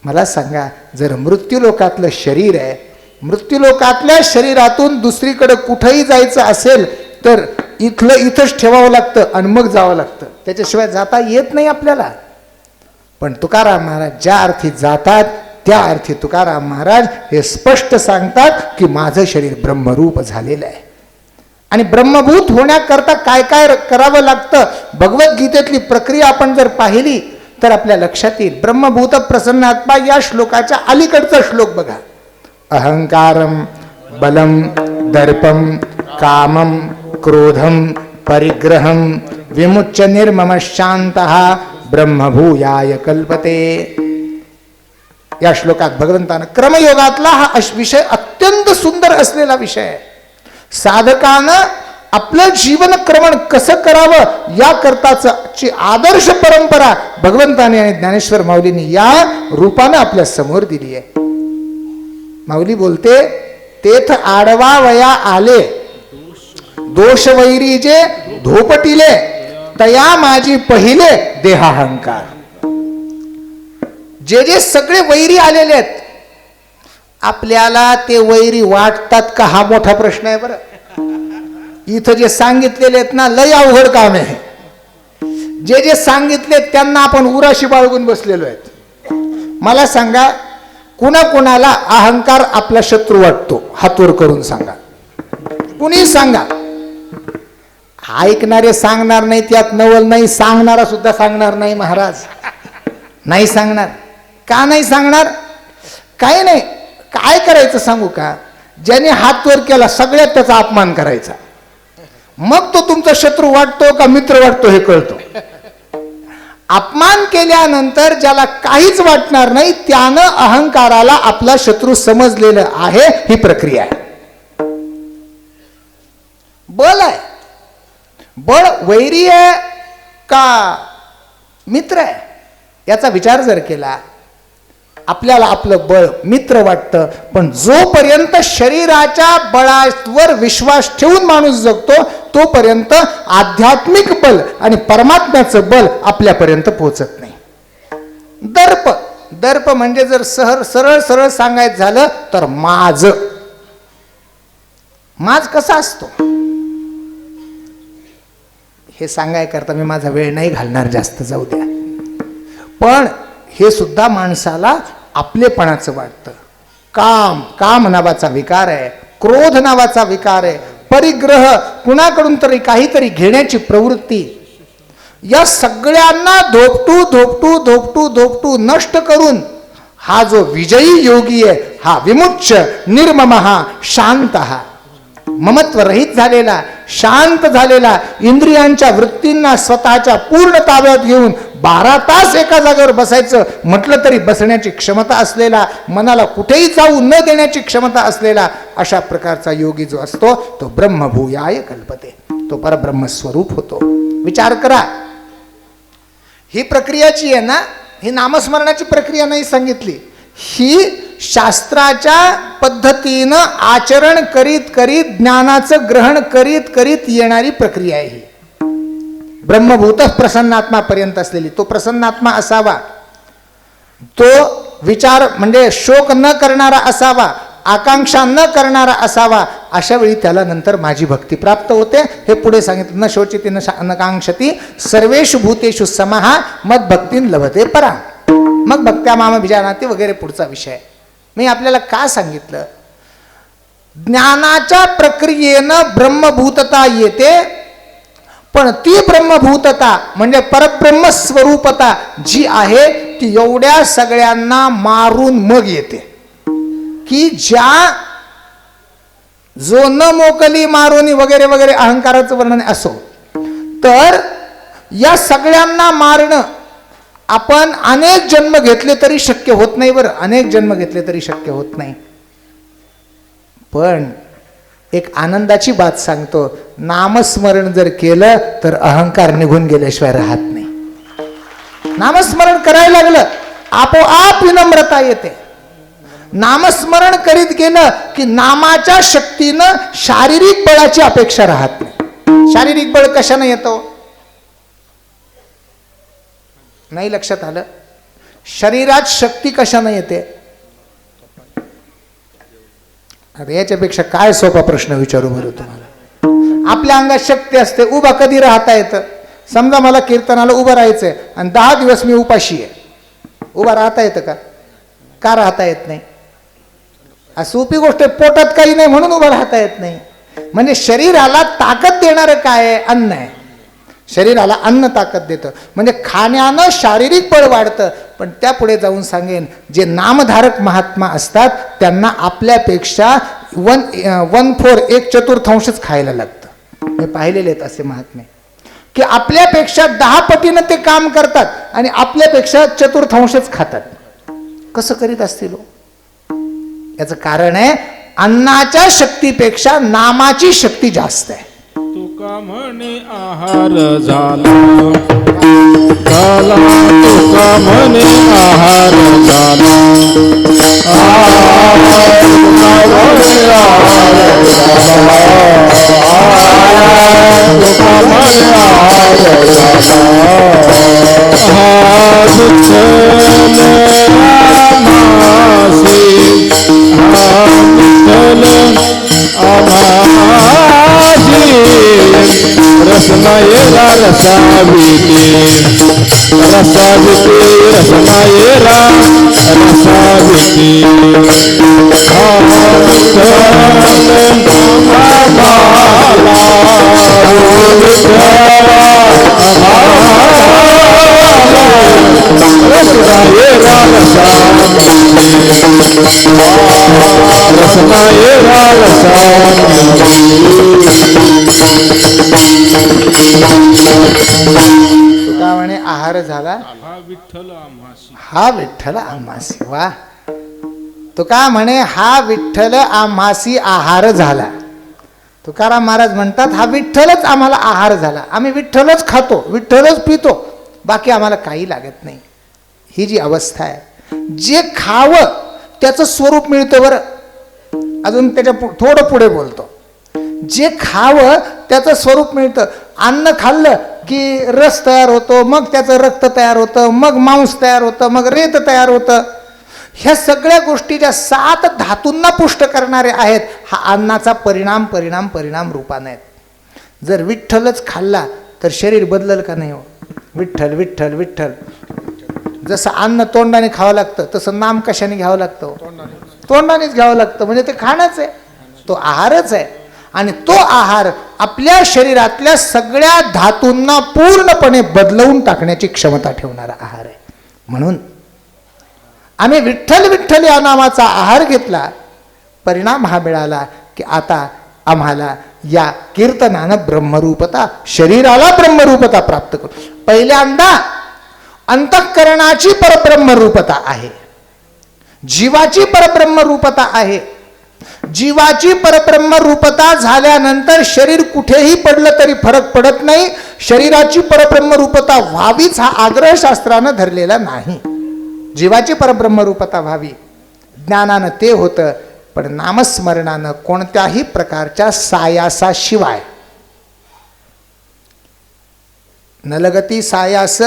मला सांगा, जर मृत्यूलोकातलं शरीर आहे, मृत्यूलोकातल्या शरीरातून दुसरीकडे कुठेही जायचं असेल तर इथंच ठेवावं लागतं आणि मग जावं लागतं, त्याच्याशिवाय जाता येत नाही आपल्याला. पण तुकाराम महाराज ज्या अर्थी जातात त्या अर्थी तुकाराम महाराज हे स्पष्ट सांगतात की माझं शरीर ब्रह्मरूप झालेलं आहे. आणि ब्रह्मभूत होण्याकरता काय काय करावं लागतं, भगवद्गीतेतली प्रक्रिया आपण जर पाहिली तर आपल्या लक्षात येईल. ब्रह्मभूत प्रसन्नात्मा या श्लोकाच्या अलीकडचा श्लोक बघा. अहंकारम बलम दर्पम कामम क्रोधम परिग्रहम विमुच्य निर्मम शांतः ब्रह्मभूयाय कल्पते. या श्लोकात भगवंतानं क्रमयोगातला हा विषय अत्यंत सुंदर असलेला विषय आहे. साधकानं आपलं जीवन क्रमण कसं करावं या करताची आदर्श परंपरा भगवंताने आणि ज्ञानेश्वर माऊलींनी या रूपानं आपल्या समोर दिली आहे. माऊली बोलते, तेथ आडवा वया आले दोष वैरी जे धोपटिले तया माझी पहिले देहाहंकार. जे जे सगळे वैरी आलेले आहेत, आपल्याला ते वैरी वाटतात का हा मोठा प्रश्न आहे. बरं, इथं जे सांगितलेले आहेत ना, लय अवघड काम आहे. जे जे सांगितले त्यांना आपण उराशी बाळगून बसलेलो आहेत. मला सांगा, कुणाला अहंकार आपला शत्रू वाटतो? हातवर करून सांगा. कुणी सांगा. ऐकणारे सांगणार नाही, त्यात नवल नाही. सांगणारा सुद्धा सांगणार नाही. महाराज नाही सांगणार. का नाही सांगणार? काय नाही. काय करायचं सांगू का? ज्याने हात वर केला सगळ्यात त्याचा अपमान करायचा. मग तो तुमचा शत्रू वाटतो का मित्र वाटतो हे कळतो. अपमान केल्यानंतर ज्याला काहीच वाटणार नाही त्यानं अहंकाराला आपला शत्रू समजलेलं आहे. ही प्रक्रिया आहे. बळ आहे. बळ वैरी आहे का मित्र आहे याचा विचार जर केला, आपल्याला आपलं बळ मित्र वाटतं. पण जोपर्यंत शरीराच्या बळावर विश्वास ठेवून माणूस जगतो तोपर्यंत आध्यात्मिक बल आणि परमात्म्याचं बल आपल्यापर्यंत पोहोचत नाही. दर्प म्हणजे जर सरळ सरळ सांगायचं झालं तर माज कसा असतो हे सांगायकरता मी माझा वेळ नाही घालणार, जास्त जाऊ द्या. पण हे सुद्धा माणसाला आपलेपणाचं वाटतं. काम नावाचा विकार आहे. क्रोध नावाचा विकार आहे. परिग्रह, कुणाकडून तरी काहीतरी घेण्याची प्रवृत्ती, या सगळ्यांना धोपटू नष्ट करून हा जो विजयी योगी आहे, हा विमुच्य निर्ममः शांतः, ममत्व रहित झालेला, शांत झालेला, इंद्रियांच्या वृत्तींना स्वतःच्या पूर्ण ताब्यात घेऊन 12 तास एका जागेवर बसायचं म्हटलं तरी बसण्याची क्षमता असलेला, मनाला कुठेही जाऊ न देण्याची क्षमता असलेला अशा प्रकारचा योगी जो असतो तो ब्रह्मभूयाय कल्पते, तो परब्रह्म स्वरूप होतो. विचार करा, ही प्रक्रिया जी आहे ना, ही नामस्मरणाची प्रक्रिया नाही सांगितली, ही शास्त्राच्या पद्धतीनं आचरण करीत करीत ज्ञानाचं ग्रहण करीत करीत येणारी प्रक्रिया आहे. ही ब्रह्मभूत प्रसन्नात्मापर्यंत असलेली, तो प्रसन्नात्मा असावा, तो विचार म्हणजे शोक न करणारा असावा, आकांक्षा न करणारा असावा. अशा वेळी त्याला नंतर माझी भक्ती प्राप्त होते. हे पुढे सांगितलं, न शोचिती न कांक्षती सर्वेषु भूतेषु समः मद्भक्तीं लभते परा. मग भक्त्या माम भिजानाति वगैरे पुढचा विषय. मी आपल्याला का सांगितलं? ज्ञानाच्या प्रक्रियेनं ब्रह्मभूतता येते, पण ती ब्रह्मभूतता म्हणजे परब्रह्म स्वरूपता जी आहे ती एवढ्या सगळ्यांना मारून मग येते की ज्या जो न मोकली मारोनी वगैरे वगैरे अहंकाराचं वर्णन असो, तर या सगळ्यांना मारणं आपण अनेक जन्म घेतले तरी शक्य होत नाही. बरं, अनेक जन्म घेतले तरी शक्य होत नाही. पण एक आनंदाची बात सांगतो, नामस्मरण जर केलं तर अहंकार निघून गेल्याशिवाय राहत नाही. नामस्मरण करायला लागलं आपोआप विनम्रता येते. नामस्मरण करीत गेलं की नामाच्या शक्तीनं शारीरिक बळाची अपेक्षा राहत नाही. शारीरिक बळ कशानं येतो नाही लक्षात आलं? शरीरात शक्ती कशानं येते? आता याच्यापेक्षा काय सोपा प्रश्न विचारू बरं तुम्हाला. आपल्या अंगात शक्ती असते, उभा कधी राहता येतं. समजा मला कीर्तनाला उभं राहायचंय आणि 10 दिवस मी उपाशी आहे, उभा राहता येतं का? का राहता येत नाही? सोपी गोष्ट आहे, पोटात काही नाही म्हणून उभं राहता येत नाही. म्हणजे शरीराला ताकद देणारं काय आहे? अन्न आहे. शरीराला अन्न ताकद देतं, म्हणजे खाण्यानं शारीरिक बळ वाढतं. पण त्यापुढे जाऊन सांगेन, जे नामधारक महात्मा असतात त्यांना आपल्यापेक्षा 1/4 1/4 खायला लागतं. मी पाहिलेले आहेत असे महात्मे की आपल्यापेक्षा 10 पटीनं ते काम करतात आणि आपल्यापेक्षा 1/4 खातात. कसं करीत असतील? याचं कारण आहे अन्नाच्या शक्तीपेक्षा नामाची शक्ती जास्त आहे. तुका म्हणे आहार झाला झाला, तुका म्हणे आहार झाला, तुका म्हणे आहार झाला, तुका म्हणे आहार झाला. हा विठ्ठल आम्हासी, हा विठ्ठल आम्हासी, रसनायरा रसाविती, रसाविती रसनायरा रसाविती. रसनायरा रसनायरा तुका म्हणे आहार झाला, हा विठ्ठल आम्हासी, हा विठ्ठल आम्हासी. वा, तुका म्हणे हा विठ्ठल आम्हासी आहार झाला. तुकाराम महाराज म्हणतात हा विठ्ठलच आम्हाला आहार झाला. आम्ही विठ्ठलच खातो, विठ्ठलच पितो, बाकी आम्हाला काही लागत नाही. ही जी अवस्था आहे, जे खावं त्याचं स्वरूप मिळतं. बरं, अजून त्याच्या थोडं पुढे बोलतो. जे खावं त्याचं स्वरूप मिळतं. अन्न खाल्लं की रस तयार होतो, मग त्याचं रक्त तयार होतं, मग मांस तयार होतं, मग रेत तयार होतं. ह्या सगळ्या गोष्टी ज्या 7 धातूंना पुष्ट करणारे आहेत, हा अन्नाचा परिणाम परिणाम परिणाम रूपाने आहेत. जर विठ्ठलच खाल्ला तर शरीर बदलल का नाही हो? विठ्ठल विठ्ठल विठ्ठल. जसं अन्न तोंडाने खावं लागतं तसं नाम कशाने घ्यावं लागतं? तोंडानेच घ्यावं लागतं. म्हणजे ते खाणंच आहे, तो आहारच आहे. आणि तो आहार आपल्या शरीरातल्या सगळ्या धातूंना पूर्णपणे बदलवून टाकण्याची क्षमता ठेवणारा आहार आहे. म्हणून आम्ही विठ्ठल विठ्ठल या नामाचा आहार घेतला, परिणाम हा मिळाला की आता आम्हाला या कीर्तनानं ब्रह्मरूपता, शरीराला ब्रह्मरूपता प्राप्त करू. पहिल्यांदा अंतःकरणाची परब्रह्मरूपता आहे, जीवाची परब्रह्मरूपता आहे. जीवाची परब्रह्मरूपता झाल्यानंतर शरीर कुठेही पडलं तरी फरक पडत नाही. शरीराची परब्रह्मरूपता व्हावीच हा आग्रह शास्त्रानं धरलेला नाही. जीवाची परब्रह्मरूपता व्हावी, ज्ञानानं ते होतं. पण नामस्मरणानं कोणत्याही प्रकारच्या सायासाशिवाय, नलगती सायास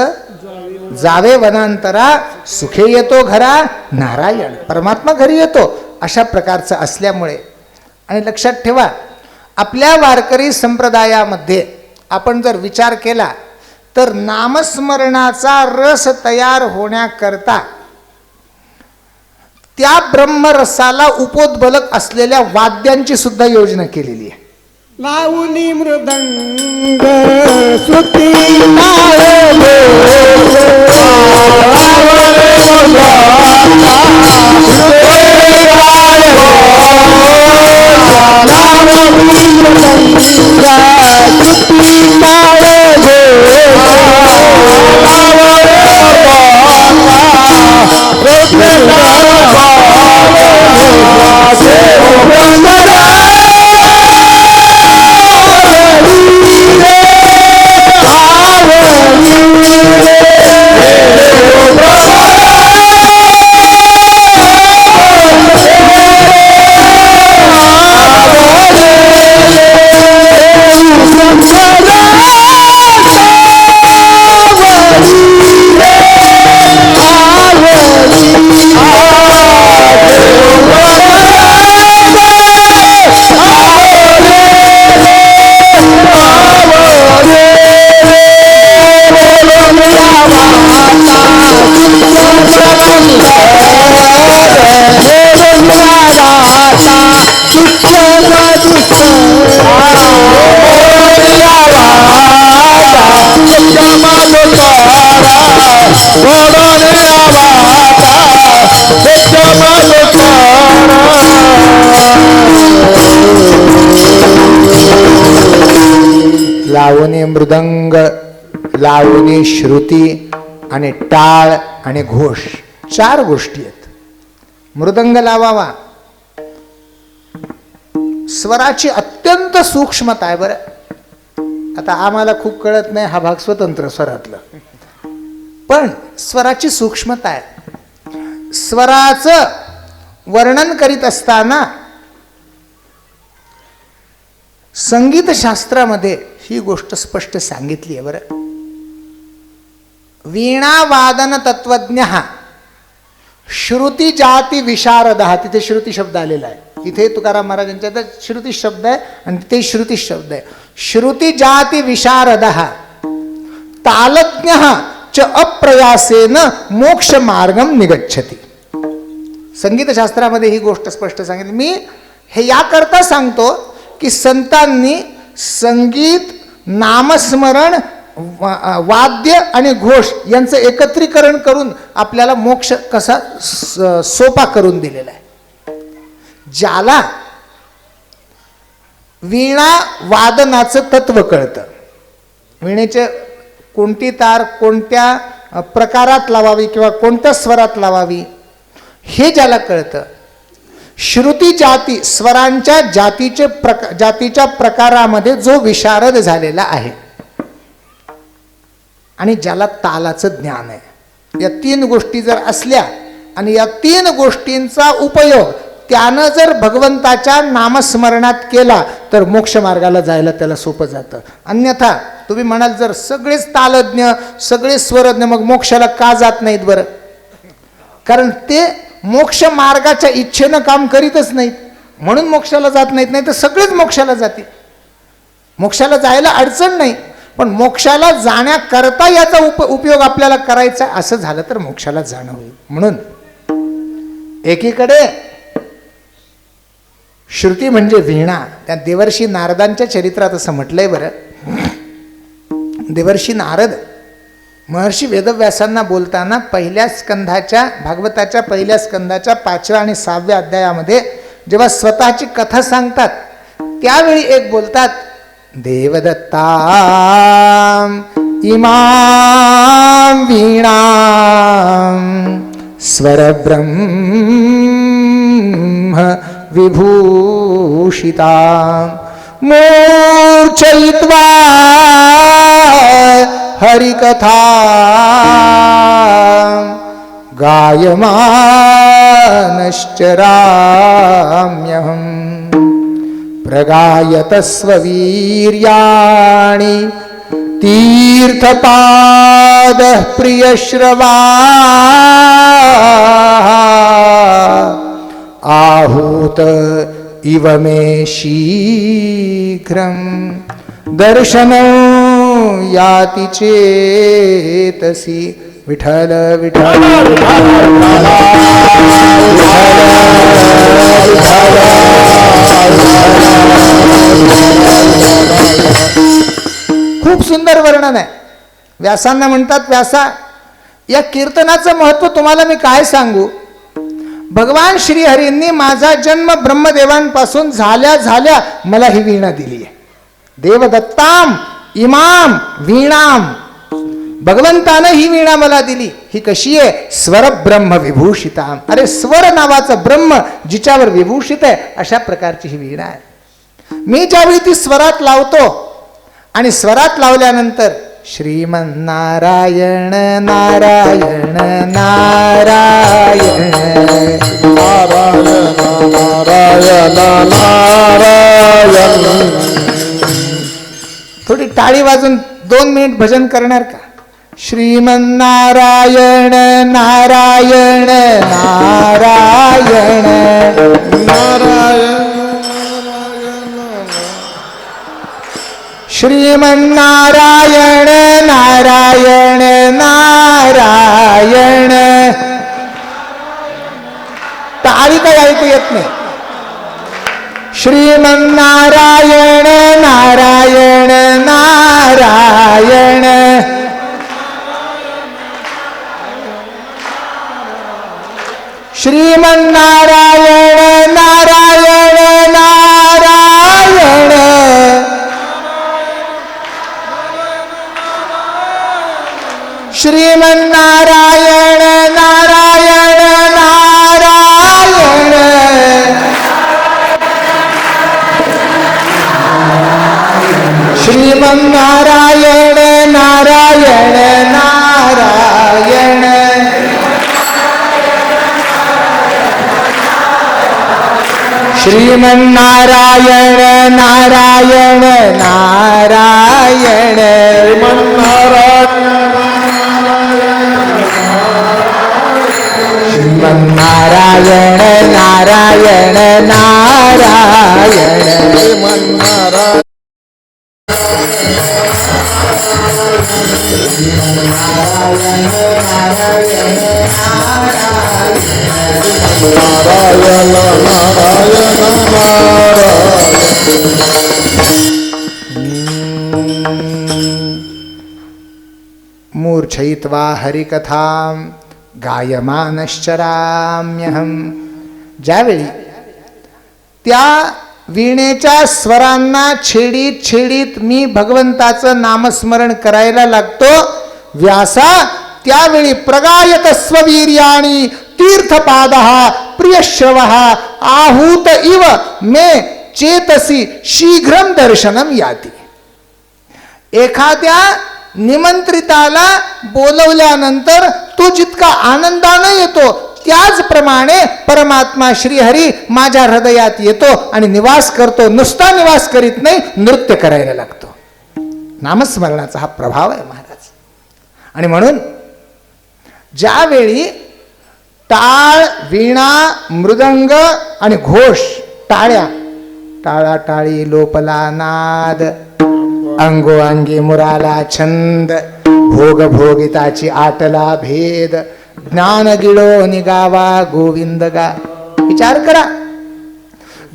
जावे वनांतरा, सुखे येतो घरा नारायण. परमात्मा घरी येतो अशा प्रकारचं असल्यामुळे. आणि लक्षात ठेवा, आपल्या वारकरी संप्रदायामध्ये आपण जर विचार केला तर नामस्मरणाचा रस तयार होण्याकरता त्या ब्रह्मरसाला उपोद्बलक असलेल्या वाद्यांची सुद्धा योजना केलेली आहे. लावणी मृदंग श्रुती ताळे लावणी मृदंग, लावणी श्रुती आणि टाळ आणि घोष, 4 गोष्टी आहेत. मृदंग लावावा, स्वराची अत्यंत सूक्ष्मता आहे बरं. आता आम्हाला खूप कळत नाही हा भाग स्वतंत्र स्वरातलं, पण स्वराची सूक्ष्मता आहे. स्वराचं वर्णन करीत असताना संगीत शास्त्रामध्ये ही गोष्ट स्पष्ट सांगितली आहे बरं. वीणा वादन तत्वज्ञ श्रुती जाती विशारद, तिथे श्रुती शब्द आलेला आहे. इथे तुकाराम महाराजांच्या श्रुती शब्द आहे आणि तिथे श्रुती शब्द आहे. श्रुती जाती विशारद तालज्ञ च अप्रयासेन मोक्ष मार्गम निगच्छति. संगीतशास्त्रामध्ये ही गोष्ट स्पष्ट सांगितली. मी हे याकरता सांगतो की संतांनी संगीत, नामस्मरण, वाद्य आणि घोष यांचं एकत्रीकरण करून आपल्याला मोक्ष कसा सोपा करून दिलेला आहे. ज्याला वीणा वादनाचं तत्व कळतं, वीणेचे कोणती तार कोणत्या प्रकारात लावावी किंवा कोणत्या स्वरात लावावी हे ज्याला कळतं, श्रुती जाती स्वरांच्या जातीच्या प्रकारामध्ये जो विशारद झालेला आहे आणि ज्याला तालाचं ज्ञान आहे, या 3 गोष्टी जर असल्या आणि या 3 गोष्टींचा उपयोग त्यानं जर भगवंताच्या नामस्मरणात केला तर मोक्ष मार्गाला जायला त्याला सोपं जातं. अन्यथा तुम्ही म्हणाल जर सगळेच तालज्ञ सगळे स्वरज्ञ मग मोक्षाला का जात नाहीत बरं? कारण ते मोक्ष मार्गाच्या इच्छेनं काम करीतच नाहीत म्हणून मोक्षाला जात नाहीत. नाही तर सगळेच मोक्षाला जातील. मोक्षाला जायला अडचण नाही, पण मोक्षाला जाण्याकरता याचा उपयोग आपल्याला करायचा असं झालं तर मोक्षाला जाणं होईल. म्हणून एकीकडे श्रुती म्हणजे वीणा. त्या देवर्षी नारदांच्या चरित्रात असं म्हटलंय बरं. देवर्षी नारद महर्षी वेदव्यासांना बोलताना पहिल्या स्कंधाच्या भागवताच्या पहिल्या स्कंधाच्या 5व्या आणि 6व्या अध्यायामध्ये जेव्हा स्वतःची कथा सांगतात त्यावेळी एक बोलतात, देवदत्ताम इमाम वीणाम स्वरब्रह्म विभूषिताम मूर्छयित्वा हरिकथा गायमानश्चराम्यहं प्रगायतस्ववीर्याणि तीर्थपादः प्रियश्रवा आहूत इव मे शीघ्रं दर्शनं याति चेतसि. विठ्ठल विठ्ठल विठ्ठल व्यासांना म्हणतात, व्यासा या कीर्तनाचं महत्त्व तुम्हाला मी काय सांगू. भगवान श्रीहरींनी माझा जन्म ब्रह्मदेवांपासून झाल्या झाल्या मला ही वीणा दिली आहे. देवदत्ताम इमाम वीणाम, भगवंतानं ही वीणा मला दिली. ही कशी आहे? स्वर ब्रह्म विभूषिताम. अरे स्वर नावाचं ब्रह्म जिच्यावर विभूषित आहे अशा प्रकारची ही वीणा आहे. मी ज्यावेळी ती स्वरात लावतो आणि स्वरात लावल्यानंतर श्रीमन्नारायण नारायण नारायण नारायण नारायण नारायण. थोडी टाळी वाजून 2 मिनिट भजन करणार का? श्रीमन्नारायण नारायण नारायण नारायण श्रीमन्नारायण नारायण नारायण. टाळी काही ऐकू येत नाही. श्रीमन्नारायण नारायण नारायण श्रीमन्नारायण नारायण नारायण श्रीमन्नारायण नारायण नारायण श्रीमन्नारायण नारायण नारायण श्रीमन्नारायण नारायण नारायण श्रीमन्नारायण नारायण नारायण श्रीमन्नारायण नारायण नारायण मूर्छयित्वा हरिकथां गायमानश्चराम्यहं. ज्यावेळी त्या वीणेच्या स्वरांना छेडीत छेडीत मी भगवंताचं नामस्मरण करायला लागतो, व्यासा त्यावेळी प्रगायत स्ववीर्याणि तीर्थपादः प्रियश्रवः आहूत इव मे चेतसी शीघ्रं दर्शनम याति. एखाद्या निमंत्रिताला बोलवल्यानंतर तो जितका आनंदाने येतो त्याचप्रमाणे परमात्मा श्रीहरी माझ्या हृदयात येतो आणि निवास करतो. नुसता निवास करीत नाही, नृत्य करायला लागतो. नामस्मरणाचा हा प्रभाव आहे महाराज. आणि म्हणून ज्यावेळी टाळ वीणा मृदंग आणि घोष टाळ्या, टाळा टाळी लोपला नाद, अंगोअंगी मुराला छंद, भोग भोगिताची आटला भेद, ज्ञान गिळो निगावा गोविंद गा. विचार करा,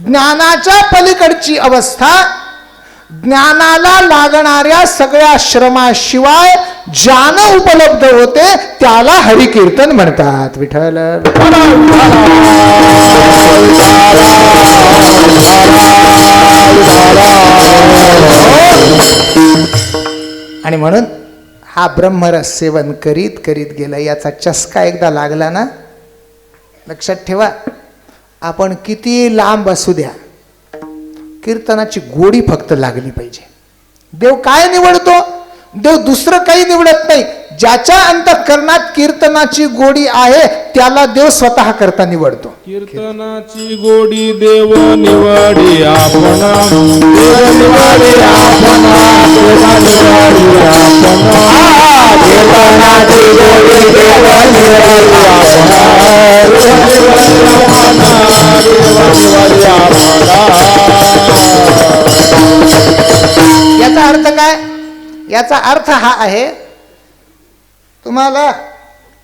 ज्ञानाच्या पलीकडची अवस्था, ज्ञानाला लागणाऱ्या सगळ्या श्रमाशिवाय ज्ञान उपलब्ध होते त्याला हरिकीर्तन म्हणतात. विठ्ठल आणि म्हणून हा ब्रह्मरस सेवन करीत करीत गेलं. याचा चस्का एकदा लागला ना, लक्षात ठेवा, आपण किती लांब असू द्या, कीर्तनाची गोडी फक्त लागली पाहिजे. देव काय निवडतो? देव दुसरं काही निवडत नाही. ज्याच्या अंतःकरणात कीर्तनाची गोडी आहे त्याला देव स्वतः करता निवडतो. कीर्तनाची गोडी देव निवडी आपणा, देव निवडी आपणा, देव निवडी आपणा. कीर्तनाची गोडी देव निवडी आपणा, देव निवडी आपणा. याचा अर्थ काय? याचा अर्थ हा आहे, तुम्हाला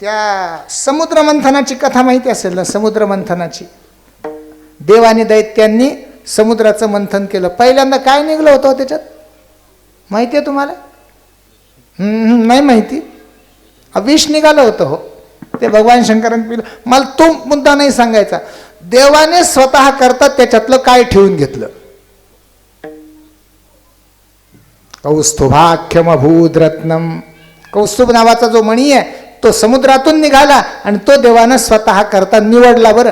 त्या समुद्र मंथनाची कथा माहिती असेल ना? समुद्र मंथनाची, देव आणि दैत्यांनी समुद्राचं मंथन केलं. पहिल्यांदा काय निघलं होतं त्याच्यात माहिती आहे तुम्हाला? नाही माहिती. विष निघालं होतं हो, ते भगवान शंकरांनी पिलं. मला तो मुद्दा नाही सांगायचा. देवाने स्वतः करतात त्याच्यातलं काय ठेवून घेतलं. कौस्तुभाख्यमभूत रत्नम, कौस्तुभ नावाचा जो मणी आहे तो समुद्रातून निघाला आणि तो देवानं स्वतः करता निवडला. बरं,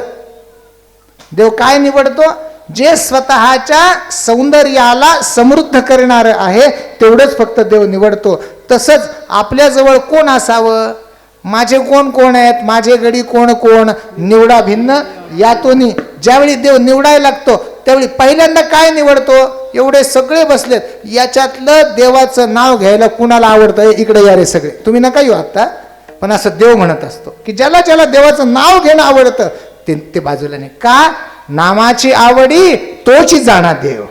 देव काय निवडतो? जे स्वतःच्या सौंदर्याला समृद्ध करणार आहे तेवढंच फक्त देव निवडतो. तसंच आपल्याजवळ कोण असावं, माझे कोण कोण आहेत, माझे गडी कोण कोण, निवडा भिन्न यातून. ज्यावेळी देव निवडायला लागतो त्यावेळी पहिल्यांदा काय निवडतो? एवढे सगळे बसलेत, याच्यातलं देवाचं नाव घ्यायला कुणाला आवडतं? इकडे या रे सगळे, तुम्ही नका येऊ आता. पण असं देव म्हणत असतो की ज्याला ज्याला देवाचं नाव घेणं आवडतं ते बाजूला नाही. का? नामाची आवडी तोची जाणा देव.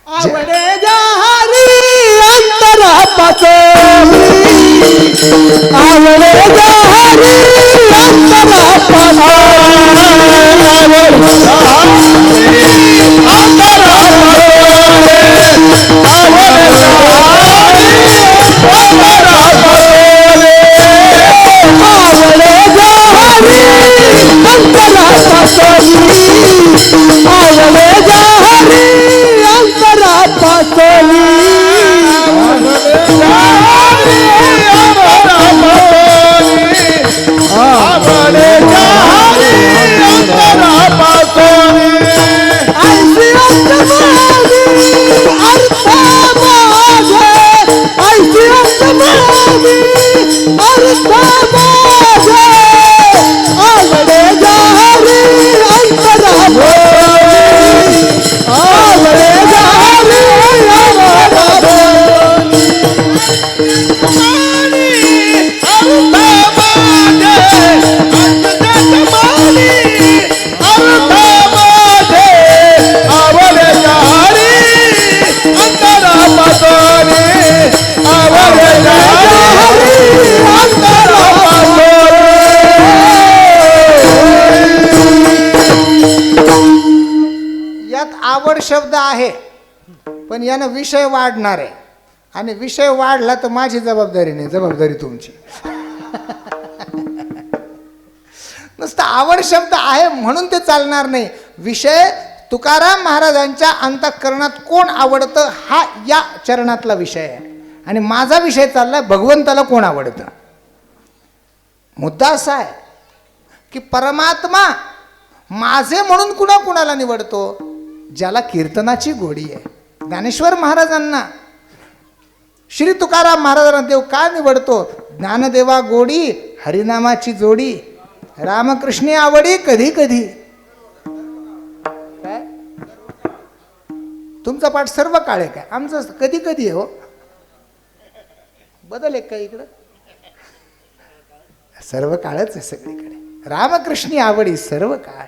आवडे जाहरी अंतरापासून, आवडे जाहरी अंतरापासून, आवड शब्द आहे पण यानं विषय वाढणार आहे. आणि विषय वाढला तर माझी जबाबदारी नाही, जबाबदारी तुमची. नुसतं आवड शब्द आहे म्हणून ते चालणार नाही. विषय तुकाराम महाराजांच्या अंतःकरणात कोण आवडतं हा या चरणातला विषय आहे. आणि माझा विषय चाललाय भगवंताला कोण आवडतं. मुद्दा असा आहे की परमात्मा माझे म्हणून कुणाला निवडतो? ज्याला कीर्तनाची गोडी आहे. ज्ञानेश्वर महाराजांना, श्री तुकाराम महाराजांना देव का निवडतो? ज्ञानदेवा गोडी हरिनामाची जोडी, रामकृष्णी आवडी कधी कधी. काय तुमचा पाठ सर्व काळ आहे काय? आमचं कधी कधी आहे हो. बदल आहे का इकडं? सर्व काळच आहे सगळीकडे. रामकृष्णी आवडी सर्व काळ.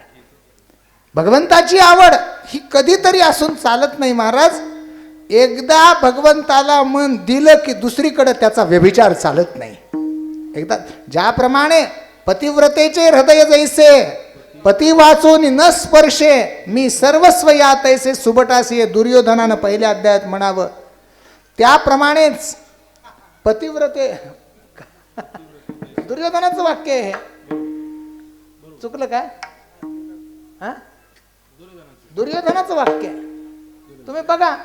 भगवंताची आवड ही कधीतरी असून चालत नाही महाराज. एकदा भगवंताला मन दिलं की दुसरीकडे त्याचा व्यभिचार चालत नाही. एकदा ज्याप्रमाणे पतिव्रतेचे हृदय जैसे पती वाचून न स्पर्शे मी सर्वस्व या तैसे सुबटासी, दुर्योधनानं पहिल्या अध्यायात म्हणावं त्याप्रमाणेच पतिव्रते. दुर्योधनाचं वाक्य आहे हे. चुकलं काय? हा, दुर्योधनाचं वाक्य आहे. तुम्ही बघा,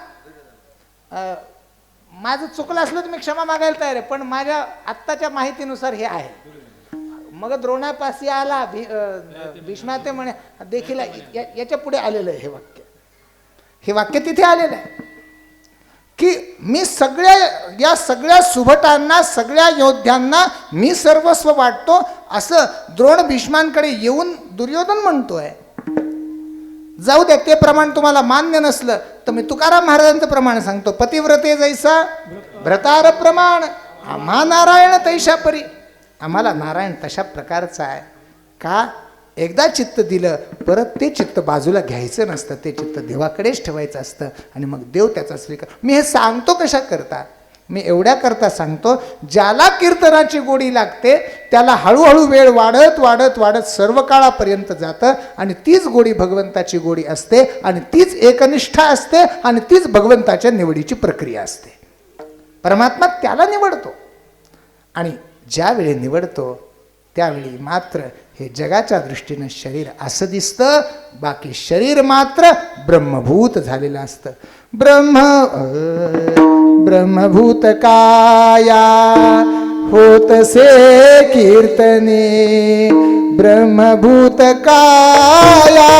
माझं चुकलं असलं तर मी क्षमा मागायला तयार आहे, पण माझ्या आत्ताच्या माहितीनुसार हे आहे. मग द्रोणापासी आला भीष्मा ते म्हणे देखील याच्या पुढे आलेलं आहे हे वाक्य. हे वाक्य तिथे आलेलं आहे की मी या सगळ्या सुभटांना, सगळ्या योद्ध्यांना मी सर्वस्व वाटतो असं द्रोण भीष्मांकडे येऊन दुर्योधन म्हणतोय. जाऊ द्या, ते प्रमाण तुम्हाला मान्य नसलं तर मी तुकाराम महाराजांचं प्रमाण सांगतो. पतिव्रते जैसा भ्रतार प्रमाण आम्हा नारायण तैशा परी. आम्हाला नारायण तशा प्रकारचा आहे. का? एकदा चित्त दिलं परत ते चित्त बाजूला घ्यायचं नसतं, ते चित्त देवाकडेच ठेवायचं असतं आणि मग देव त्याचा स्वीकार. मी हे सांगतो कशा करता? मी एवढ्या करता सांगतो, ज्याला कीर्तनाची गोडी लागते त्याला हळूहळू वेळ वाढत वाढत वाढत सर्व काळापर्यंत जातं आणि तीच गोडी भगवंताची गोडी असते आणि तीच एकनिष्ठा असते आणि तीच भगवंताच्या निवडीची प्रक्रिया असते. परमात्मा त्याला निवडतो. आणि ज्यावेळी निवडतो त्यावेळी मात्र हे जगाच्या दृष्टीनं शरीर असं दिसतं, बाकी शरीर मात्र ब्रह्मभूत झालेलं असतं. ब्रह्मभूत काया होतसे कीर्तने, ब्रह्मभूत काया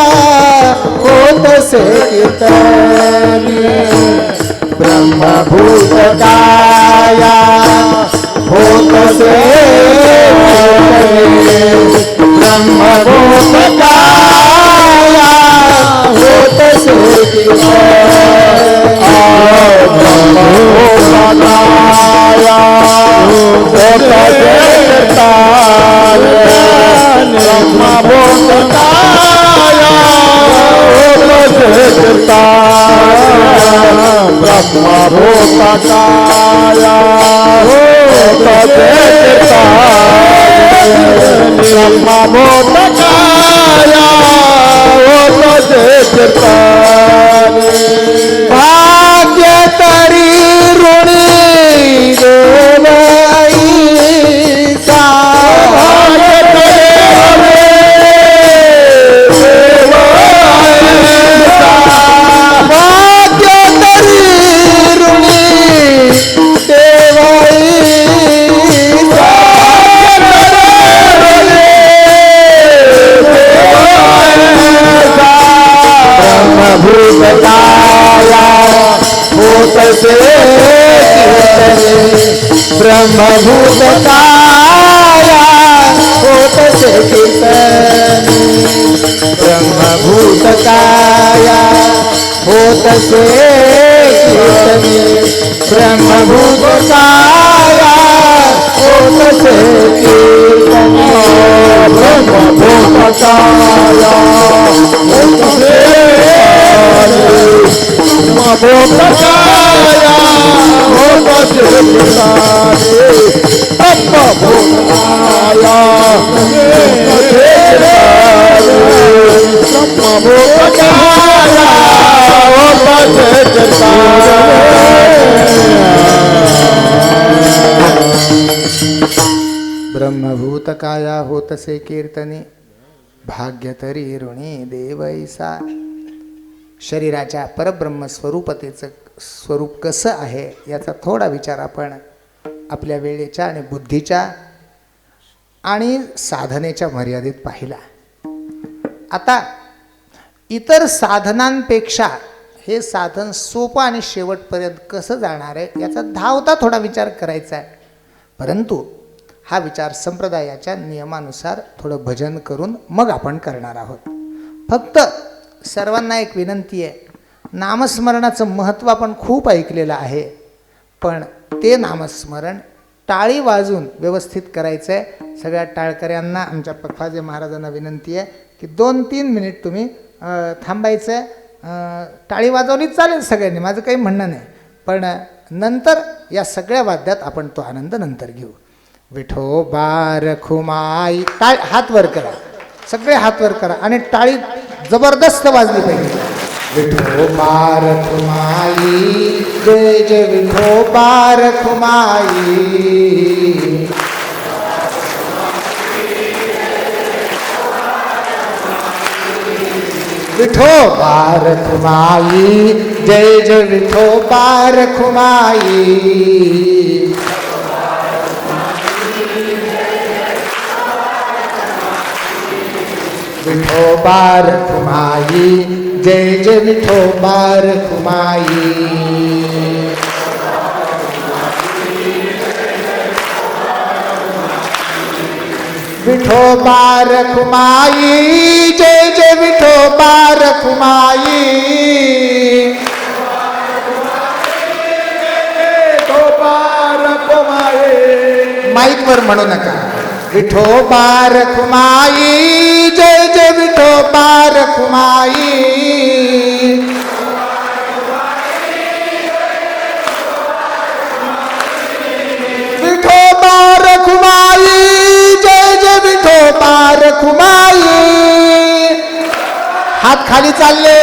होतसे कीर्तने, ब्रह्मभूत काया होतसे कीर्तने, ब्रह्मभूत काया होतसे कीर्तने, ब्रह्मभूत काया होतसे कीर्तने, ब्रह्मभूत काया होतसे कीर्तने, ब्रह्मभूत काया होतसे कीर्तने, ब्रह्मभूत काया होतसे कीर्तने. भाग्य तरी ऋणी देवईसा, भाग्य तरी देवईसा, भाग्य तरी ऋणी देवईसा, ब्रह्मभूत काया होतसे कीर्तने, ब्रह्मभूत काया होतसे कीर्तने, ब्रह्मभूत काया होतसे कीर्तने, ब्रह्मभूत काया होतसे कीर्तने, ब्रह्मभूत काया होतसे ब्रह्मभूत काया होतसे कीर्तने, ब्रह्मभूत काया होतसे कीर्तने, ब्रह्मभूत काया होतसे कीर्तने. ब्रह्मभूत काया होतसे कीर्तने, भाग्य तरी ऋणी देवैसा. शरीराच्या परब्रह्म स्वरूपतेचं स्वरूप कसं आहे याचा थोडा विचार आपण आपल्या वेळेच्या आणि बुद्धीच्या आणि साधनेच्या मर्यादेत पाहिला. आता इतर साधनांपेक्षा हे साधन सोपं आणि शेवटपर्यंत कसं जाणार आहे याचा धावता थोडा विचार करायचा आहे. परंतु हा विचार संप्रदायाच्या नियमानुसार थोडं भजन करून मग आपण करणार आहोत. फक्त सर्वांना एक विनंती आहे, नामस्मरणाचं महत्त्व आपण खूप ऐकलेलं आहे, पण ते नामस्मरण टाळी वाजून व्यवस्थित करायचं आहे. सगळ्या टाळकऱ्यांना आमच्या पखवाजे महाराजांना विनंती आहे की 2-3 मिनिट तुम्ही थांबायचं आहे. टाळी वाजवलीच चालेल सगळ्यांनी, माझं काही म्हणणं नाही, पण नंतर या सगळ्या वाद्यात आपण तो आनंद नंतर घेऊ. विठोबा रखुमाई, हात वर करा, सगळे हात वर करा आणि टाळी जबरदस्त वाजली पाहिजे. विठोबा रखुमाई, जय जय विठोबा रखुमाई, विठोबा रखुमाई, जय जय विठोबा रखुमाई, विठोबा रखुमाई, जय जय विठोबा रखुमाई, विठोबा रखुमाई, जय जय विठोबा रखुमाई, माईकवर म्हणू नका. विठोबा रखुमाई, जय जय विठोबा रखुमाई, विठोबा रखुमाई, जय जय विठोबा रखुमाई. हात खाली चालले.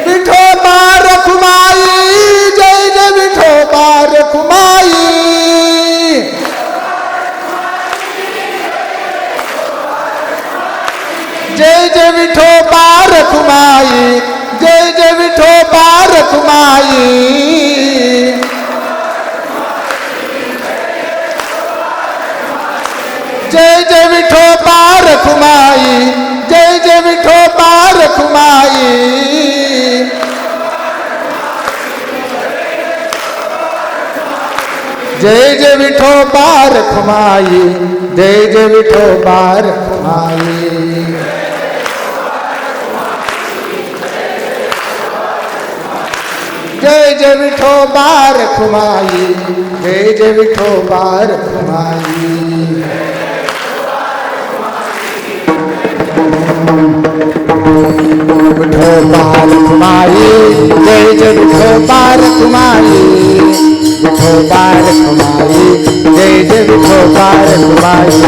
विठोबा रखुमाई, जय जय विठोबा रखुमाई, जय जय विठोबा रखुमाई, जय जय विठोबा रखुमाई, जय जय विठोबा रखुमाई, जय जय विठोबा रखुमाई, जय जय विठोबा रखुमाई, जय जय विठोबा रखुमाई, जय जय विठोबा रखुमाई, जय जय विठोबा रखुमाई, विठोबा रखुमाई, जय जय विठोबा रखुमाई, विठोबा रखुमाई, जय जय विठोबा रखुमाई,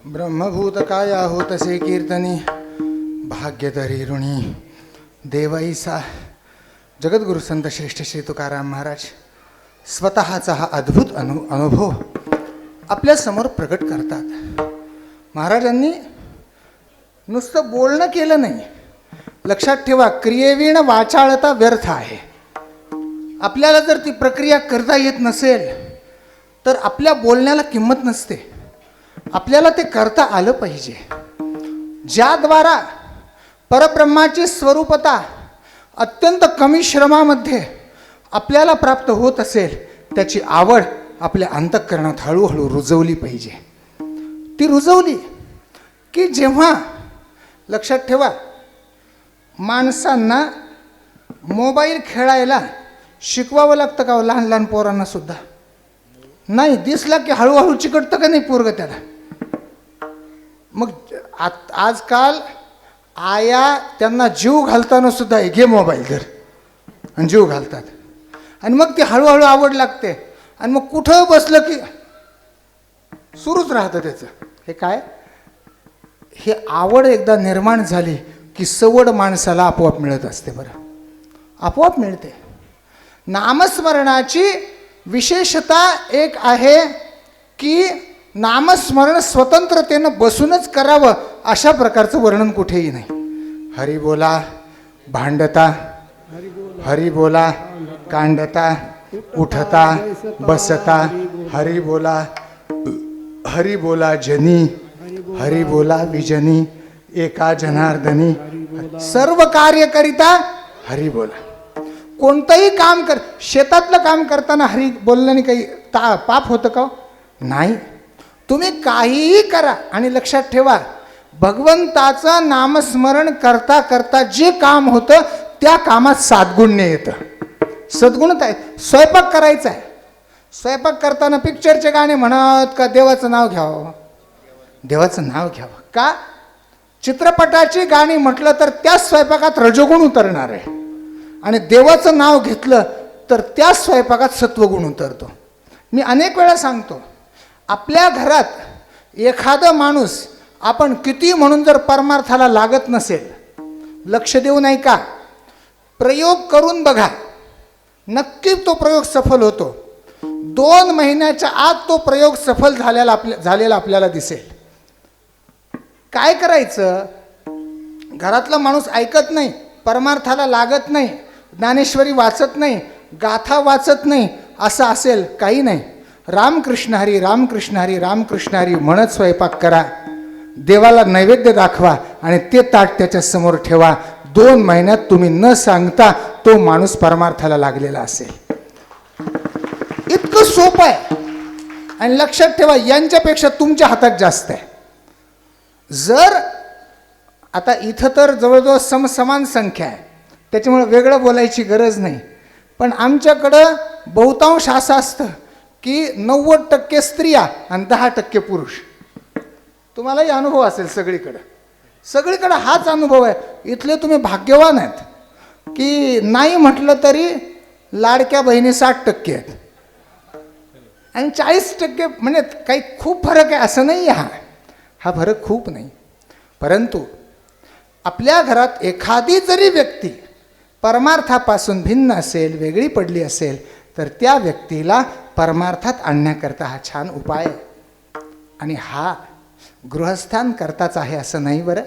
ब्रह्मभूत काया होतसे कीर्तनी, भाग्यधरी ऋणी देवाईसा. जगद्गुरु संत श्रेष्ठ श्री तुकाराम महाराज स्वतःचा हा अद्भुत अनुभव आपल्या समोर प्रकट करतात. महाराजांनी नुसतं बोलणं केलं नाही. लक्षात ठेवा, क्रियेविण वाचाळता व्यर्थ आहे. आपल्याला जर ती प्रक्रिया करता येत नसेल तर आपल्या बोलण्याला किंमत नसते. आपल्याला ते करता आलं पाहिजे. ज्याद्वारा परब्रह्माची स्वरूपता अत्यंत कमी श्रमामध्ये आपल्याला प्राप्त होत असेल त्याची आवड आपल्या अंतःकरणात हळूहळू रुजवली पाहिजे. ती रुजवली की जेव्हा, लक्षात ठेवा, माणसांना मोबाईल खेळायला शिकवावं लागतं का? लहान लहान पोरांना सुद्धा नाही. दिसला की हळूहळू चिकटतं का नाही पोरगं त्याला. मग आजकाल आया त्यांना जीव घालताना सुद्धा घे मोबाईल धर आणि जीव घालतात. आणि मग ती हळूहळू आवड लागते. आणि मग कुठं बसलं की सुरूच राहतं त्याचं. हे काय? हे आवड एकदा निर्माण झाली की सवड माणसाला आपोआप मिळत असते. बरं, आपोआप मिळते. नामस्मरणाची विशेषता एक आहे की नामस्मरण स्वतंत्रतेनं बसूनच करावं अशा प्रकारचं वर्णन कुठेही नाही. हरी बोला भांडता, हरी बोला कांडता, उठता बसता, हरी बोला जनी, हरी बोला विजनी, एका जनार्दनी, सर्व कार्य करिता हरी बोला. कोणतंही काम कर, शेतातलं काम करताना हरी बोलल्याने काही पाप होतं का? नाही. तुम्ही काहीही करा आणि लक्षात ठेवा, भगवंताचं नामस्मरण करता करता जे काम होतं त्या कामात सातगुण्य येतं. सद्गुणत आहे. स्वयंपाक करायचा आहे, स्वयंपाक करताना पिक्चरचे गाणे म्हणत का देवाचं नाव घ्यावं? देवाचं नाव घ्यावं का? चित्रपटाची गाणी म्हटलं तर त्या स्वयंपाकात रजोगुण उतरणार आहे, आणि देवाचं नाव घेतलं तर त्या स्वयंपाकात सत्वगुण उतरतो. मी अनेक वेळा सांगतो, आपल्या घरात एखादा माणूस आपण किती म्हणून जर परमार्थाला लागत नसेल, लक्ष देऊ नाही का, प्रयोग करून बघा, नक्की तो प्रयोग सफल होतो. 2 महिन्याच्या आत तो प्रयोग सफल झालेला आपल्याला दिसेल. काय करायचं, घरातला माणूस ऐकत नाही, परमार्थाला लागत नाही, ज्ञानेश्वरी वाचत नाही, गाथा वाचत नाही, असं असेल काही नाही. रामकृष्ण हरी रामकृष्ण हरी रामकृष्ण हरी म्हणत स्वयंपाक करा, देवाला नैवेद्य दाखवा आणि ते ताट त्याच्या समोर ठेवा. 2 महिन्यात तुम्ही न सांगता तो माणूस परमार्थाला लागलेला असेल. इतकं सोपं आहे. आणि लक्षात ठेवा, यांच्यापेक्षा तुमच्या हातात जास्त आहे. जर आता इथं तर जवळजवळ समान संख्या आहे, त्याच्यामुळे वेगळं बोलायची गरज नाही. पण आमच्याकडं बहुतांश असं असतं की 90% स्त्रिया आणि 10% पुरुष. तुम्हालाही अनुभव असेल सगळीकडं हाच अनुभव आहे. इथले तुम्ही भाग्यवान आहेत की नाही म्हटलं तरी लाडक्या बहिणी 60% आहेत आणि 40% म्हणजे काही खूप फरक आहे असं नाही. हा फरक खूप नाही. परंतु आपल्या घरात एखादी जरी व्यक्ती परमार्थापासून भिन्न असेल, वेगळी पडली असेल, तर त्या व्यक्तीला परमार्थात आणण्याकरता हा छान उपाय आहे. आणि हा गृहस्थान करताच आहे असं नाही बरं.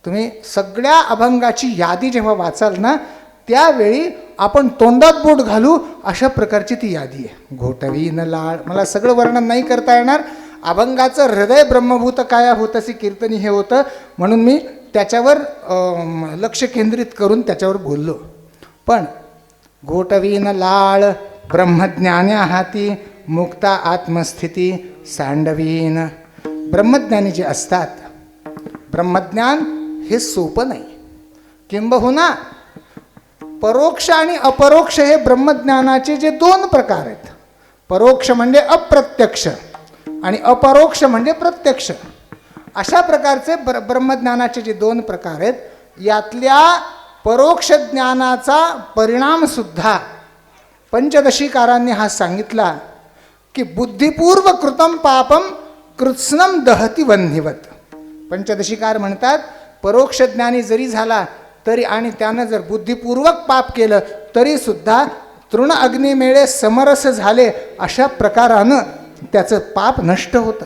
तुम्ही सगळ्या अभंगाची यादी जेव्हा वाचाल ना, त्यावेळी आपण तोंडात बोट घालू अशा प्रकारची ती यादी आहे. घोटवीन लाळ, मला सगळं वर्णन नाही करता येणार. अभंगाचं हृदय ब्रह्मभूत काया होतसी कीर्तनी हे होतं, म्हणून मी त्याच्यावर लक्ष केंद्रित करून त्याच्यावर बोललो. पण घोटवीन लाळ ब्रह्मज्ञान्या हाती मुक्ता आत्मस्थिती सांडवीन. ब्रह्मज्ञानी जे असतात, ब्रह्मज्ञान हे सोपं नाही. किंबहुना परोक्ष आणि अपरोक्ष हे ब्रह्मज्ञानाचे जे 2 प्रकार आहेत. परोक्ष म्हणजे अप्रत्यक्ष आणि अपरोक्ष म्हणजे प्रत्यक्ष. अशा प्रकारचे ब्रह्मज्ञानाचे जे 2 प्रकार आहेत, यातल्या परोक्ष ज्ञानाचा परिणाम सुद्धा पंचदशीकारांनी हा सांगितला की बुद्धिपूर्व कृतम पापम कृत्स्नम दहती वन्हीवत. पंचदशीकार म्हणतात, परोक्ष ज्ञानी जरी झाला तरी आणि त्यानं जर बुद्धिपूर्वक पाप केलं तरी सुद्धा तृण अग्निमेळे समरस झाले अशा प्रकारानं त्याचं पाप नष्ट होतं.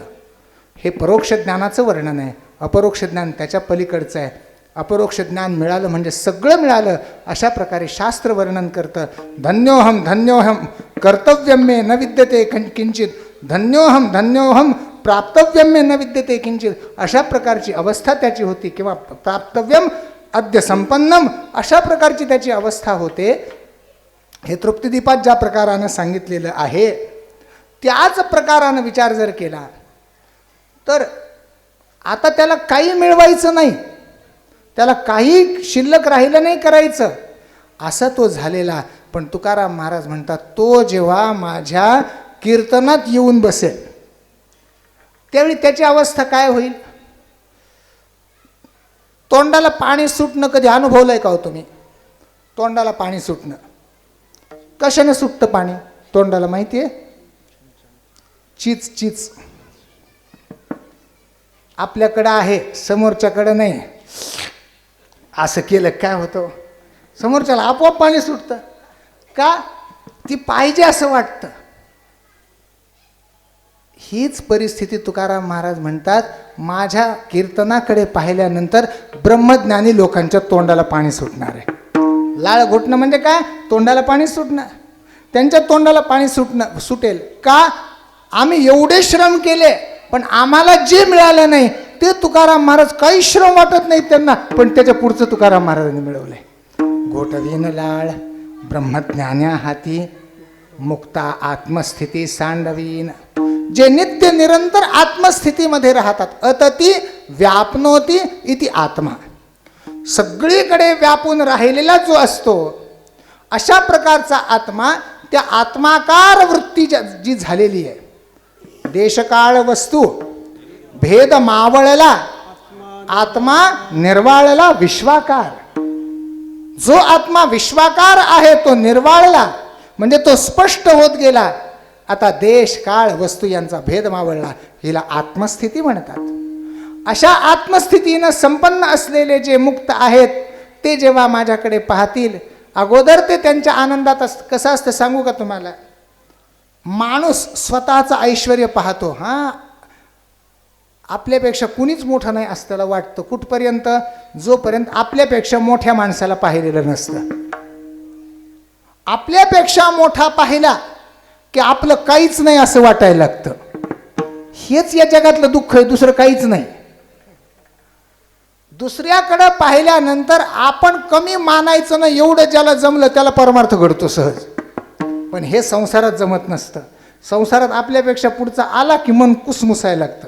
हे परोक्ष ज्ञानाचं वर्णन आहे. अपरोक्ष ज्ञान त्याच्या पलीकडचं आहे. अपरोक्ष ज्ञान मिळालं म्हणजे सगळं मिळालं अशा प्रकारे शास्त्र वर्णन करतं. धन्योहम धन्योहम कर्तव्यम मे न विद्यते किंचित, धन्योहम धन्योहम प्राप्तव्यम मे न विद्यते किंचित. अशा प्रकारची अवस्था त्याची होती. किंवा प्राप्तव्यम अद्य संपन्नम, अशा प्रकारची त्याची अवस्था होते. हे तृप्तिदीपात ज्या प्रकारानं सांगितलेलं आहे, त्याच प्रकारानं विचार जर केला तर आता त्याला काही मिळवायचं नाही, त्याला काही शिल्लक राहिलं नाही करायचं, असा तो झालेला. पण तुकाराम महाराज म्हणतात, तो जेव्हा माझ्या कीर्तनात येऊन बसेल त्यावेळी त्याची अवस्था काय होईल? तोंडाला पाणी सुटणं कधी अनुभवलंय का हो तुम्ही? तोंडाला पाणी सुटणं कशाने सुटतं पाणी तोंडाला माहिती आहे? चीच चीच. आपल्याकडं आहे, समोरच्याकडं नाही. असं केलं काय होतं? समोरच्याला आपोआप पाणी सुटतं. का? ती पाहिजे असं वाटतं. हीच परिस्थिती तुकाराम महाराज म्हणतात, माझ्या कीर्तनाकडे पाहिल्यानंतर ब्रह्मज्ञानी लोकांच्या तोंडाला पाणी सुटणार आहे. लाळ घोटणं म्हणजे काय? तोंडाला पाणी सुटणं. त्यांच्या तोंडाला पाणी सुटेल का? आम्ही एवढे श्रम केले पण आम्हाला जे मिळालं नाही ते तुकाराम महाराज काही श्रम वाटत नाही त्यांना, पण त्याच्या पुढचं तुकाराम महाराजांनी मिळवलंय. घोटवीन लाळ ब्रह्मज्ञान्या हाती मुक्ता आत्मस्थिती सांडवीन. जे नित्य निरंतर आत्मस्थितीमध्ये राहतात. अतती व्यापनोती इति आत्मा. सगळीकडे व्यापून राहिलेला जो असतो अशा प्रकारचा आत्मा, त्या आत्माकार वृत्ती जी झालेली आहे, देशकाळ वस्तू भेद मावळला आत्मा निर्वाळला विश्वाकार. जो आत्मा विश्वाकार आहे तो निर्वाळला म्हणजे तो स्पष्ट होत गेला. आता देश काळ वस्तू यांचा भेद मावळला. हिला आत्मस्थिती म्हणतात. अशा आत्मस्थितीनं संपन्न असलेले जे मुक्त आहेत ते जेव्हा माझ्याकडे पाहतील, अगोदर ते त्यांच्या आनंदात कसं असतं सांगू का तुम्हाला. माणूस स्वतःचं ऐश्वर्य पाहतो. हां, आपल्यापेक्षा कुणीच मोठं नाही असं त्याला वाटतं. कुठपर्यंत? जोपर्यंत आपल्यापेक्षा मोठ्या माणसाला पाहिलेलं नसतं. आपल्यापेक्षा मोठा पाहिला की आपलं काहीच नाही असं वाटायला लागतं. हेच या जगातलं दुःख आहे, दुसरं काहीच नाही. दुसऱ्याकडं पाहिल्यानंतर आपण कमी मानायचं ना, एवढं ज्याला जमलं त्याला परमार्थ घडतो सहज. पण हे संसारात जमत नसतं. संसारात आपल्यापेक्षा पुढचा आला की मन कुसमुसायला लागतं.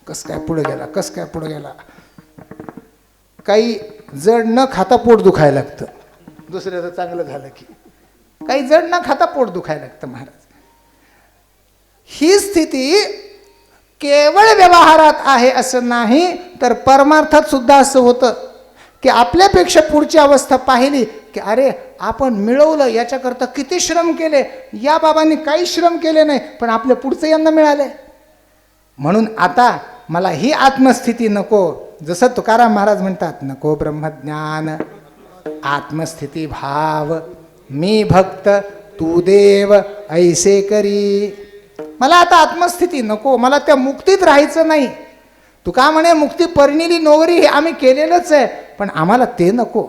कस काय पुढे गेला, कस काय पुढे गेला. काही जड न खाता पोट दुखायला लागतं. दुसऱ्याचं चांगलं झालं की काही जड न खाता पोट दुखायला लागतं महाराज. ही स्थिती केवळ व्यवहारात आहे असं नाही, तर परमार्थात सुद्धा असं होतं की आपल्यापेक्षा पुढची अवस्था पाहिली की अरे आपण मिळवलं, याच्याकरता किती श्रम केले, या बाबांनी काही श्रम केले नाही पण आपल्या पुढचं यांना मिळाले. म्हणून आता मला ही आत्मस्थिती नको. जसं तुकाराम महाराज म्हणतात, नको ब्रह्मज्ञान आत्मस्थिती भाव, मी भक्त तू देव ऐसे करी. मला आता आत्मस्थिती नको, मला त्या मुक्तीत राहायचं नाही. तुका म्हणे मुक्ती परिणिली नोगरी हे आम्ही केलेलंच आहे, पण आम्हाला ते नको,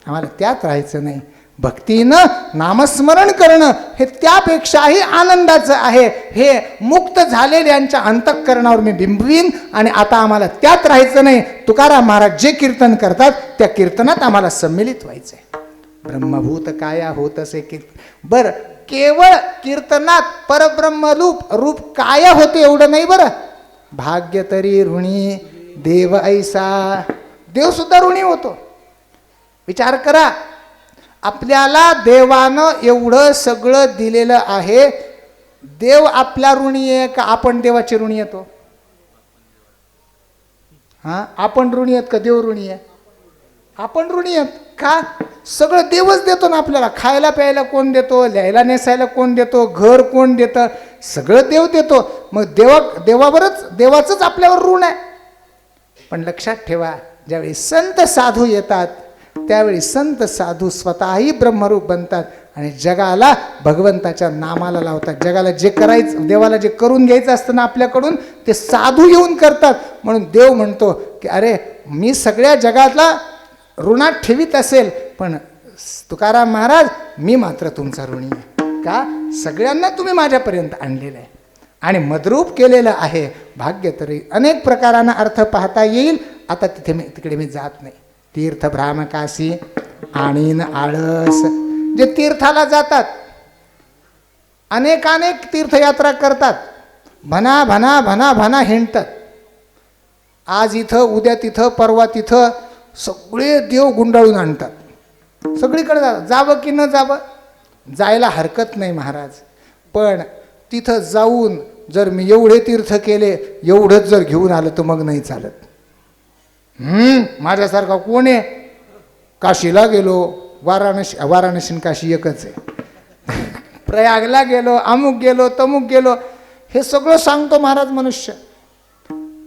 आम्हाला त्यात राहायचं नाही. भक्तीनं नामस्मरण करणं हे त्यापेक्षाही आनंदाचं आहे. हे मुक्त झालेल्यांच्या अंतःकरणावर मी बिंबवीन आणि आता आम्हाला त्यात राहायचं नाही. तुकाराम महाराज जे कीर्तन करतात त्या कीर्तनात आम्हाला सम्मिलित व्हायचं आहे. ब्रह्मभूत काया होत असे बर केवळ कीर्तनात परब्रह्म रूप काया होते एवढं नाही बरं. भाग्य तरी ऋणी देव ऐसा, देव सुद्धा ऋणी होतो. विचार करा, आपल्याला देवानं एवढं सगळं दिलेलं आहे, देव आपला ऋणी आहे का आपण देवाचे ऋणी येतो? हां, आपण ऋणी आहेत का देव ऋणी आहे? आपण ऋणी आहेत का? सगळं देवच देतो ना आपल्याला. खायला प्यायला कोण देतो, लिहायला नेसायला कोण देतो, घर कोण देतं, सगळं देव देतो. मग देवाचंच आपल्यावर ऋण आहे. पण लक्षात ठेवा, ज्यावेळी संत साधू येतात त्यावेळी संत साधू स्वतःही ब्रह्मरूप बनतात आणि जगाला भगवंताच्या नामाला लावतात. जगाला जे करायचं, देवाला जे करून घ्यायचं असतं ना आपल्याकडून, ते साधू येऊन करतात. म्हणून देव म्हणतो की अरे मी सगळ्या जगातला ऋणात ठेवीत असेल, पण तुकाराम महाराज मी मात्र तुमचा ऋणी आहे. का? सगळ्यांना तुम्ही माझ्यापर्यंत आणलेलं आहे आणि मदरूप केलेलं आहे. भाग्य तरी अनेक प्रकारांना अर्थ पाहता येईल. आता तिकडे मी जात नाही. तीर्थ भ्रामकासी आणीन आळस, जे तीर्थाला जातात, अनेक तीर्थयात्रा करतात, भना भना भना भना हिंडतात. आज इथं, उद्या तिथं, परवा तिथं, सगळे देव गुंडाळून आणतात. सगळीकडे जावं की न जावं? जायला हरकत नाही महाराज, पण तिथं जाऊन जर मी एवढे तीर्थ केले, एवढंच जर घेऊन आलं तर मग नाही चालत. माझ्यासारखा कोण आहे? काशीला गेलो, वाराणसी काशी एकच आहे. प्रयागला गेलो, अमुक गेलो, तमुक गेलो, हे सगळं सांगतो महाराज मनुष्य.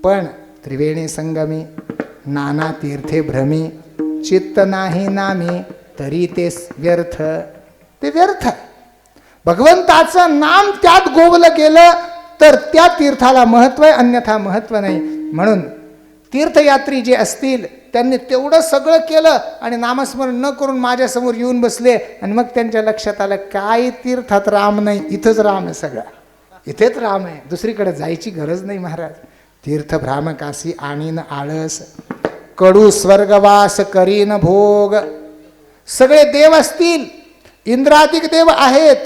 पण त्रिवेणी संगमी नाना तीर्थे भ्रमी, चित्त नाही नामी तरी ते व्यर्थ. ते व्यर्थ. भगवंताचं नाम त्यात गोवलं गेलं तर त्या तीर्थाला महत्व आहे, अन्यथा महत्व नाही. म्हणून तीर्थयात्री जे असतील त्यांनी तेवढं सगळं केलं आणि नामस्मरण न करून माझ्यासमोर येऊन बसले आणि मग त्यांच्या लक्षात आलं काय तीर्थात राम नाही, इथंच राम आहे. सगळा इथेच राम आहे, दुसरीकडे जायची गरज नाही महाराज. तीर्थ भ्रामकासी आणीन आळस, कडू स्वर्गवास करीन भोग. सगळे देव असतील, इंद्रादिक देव आहेत,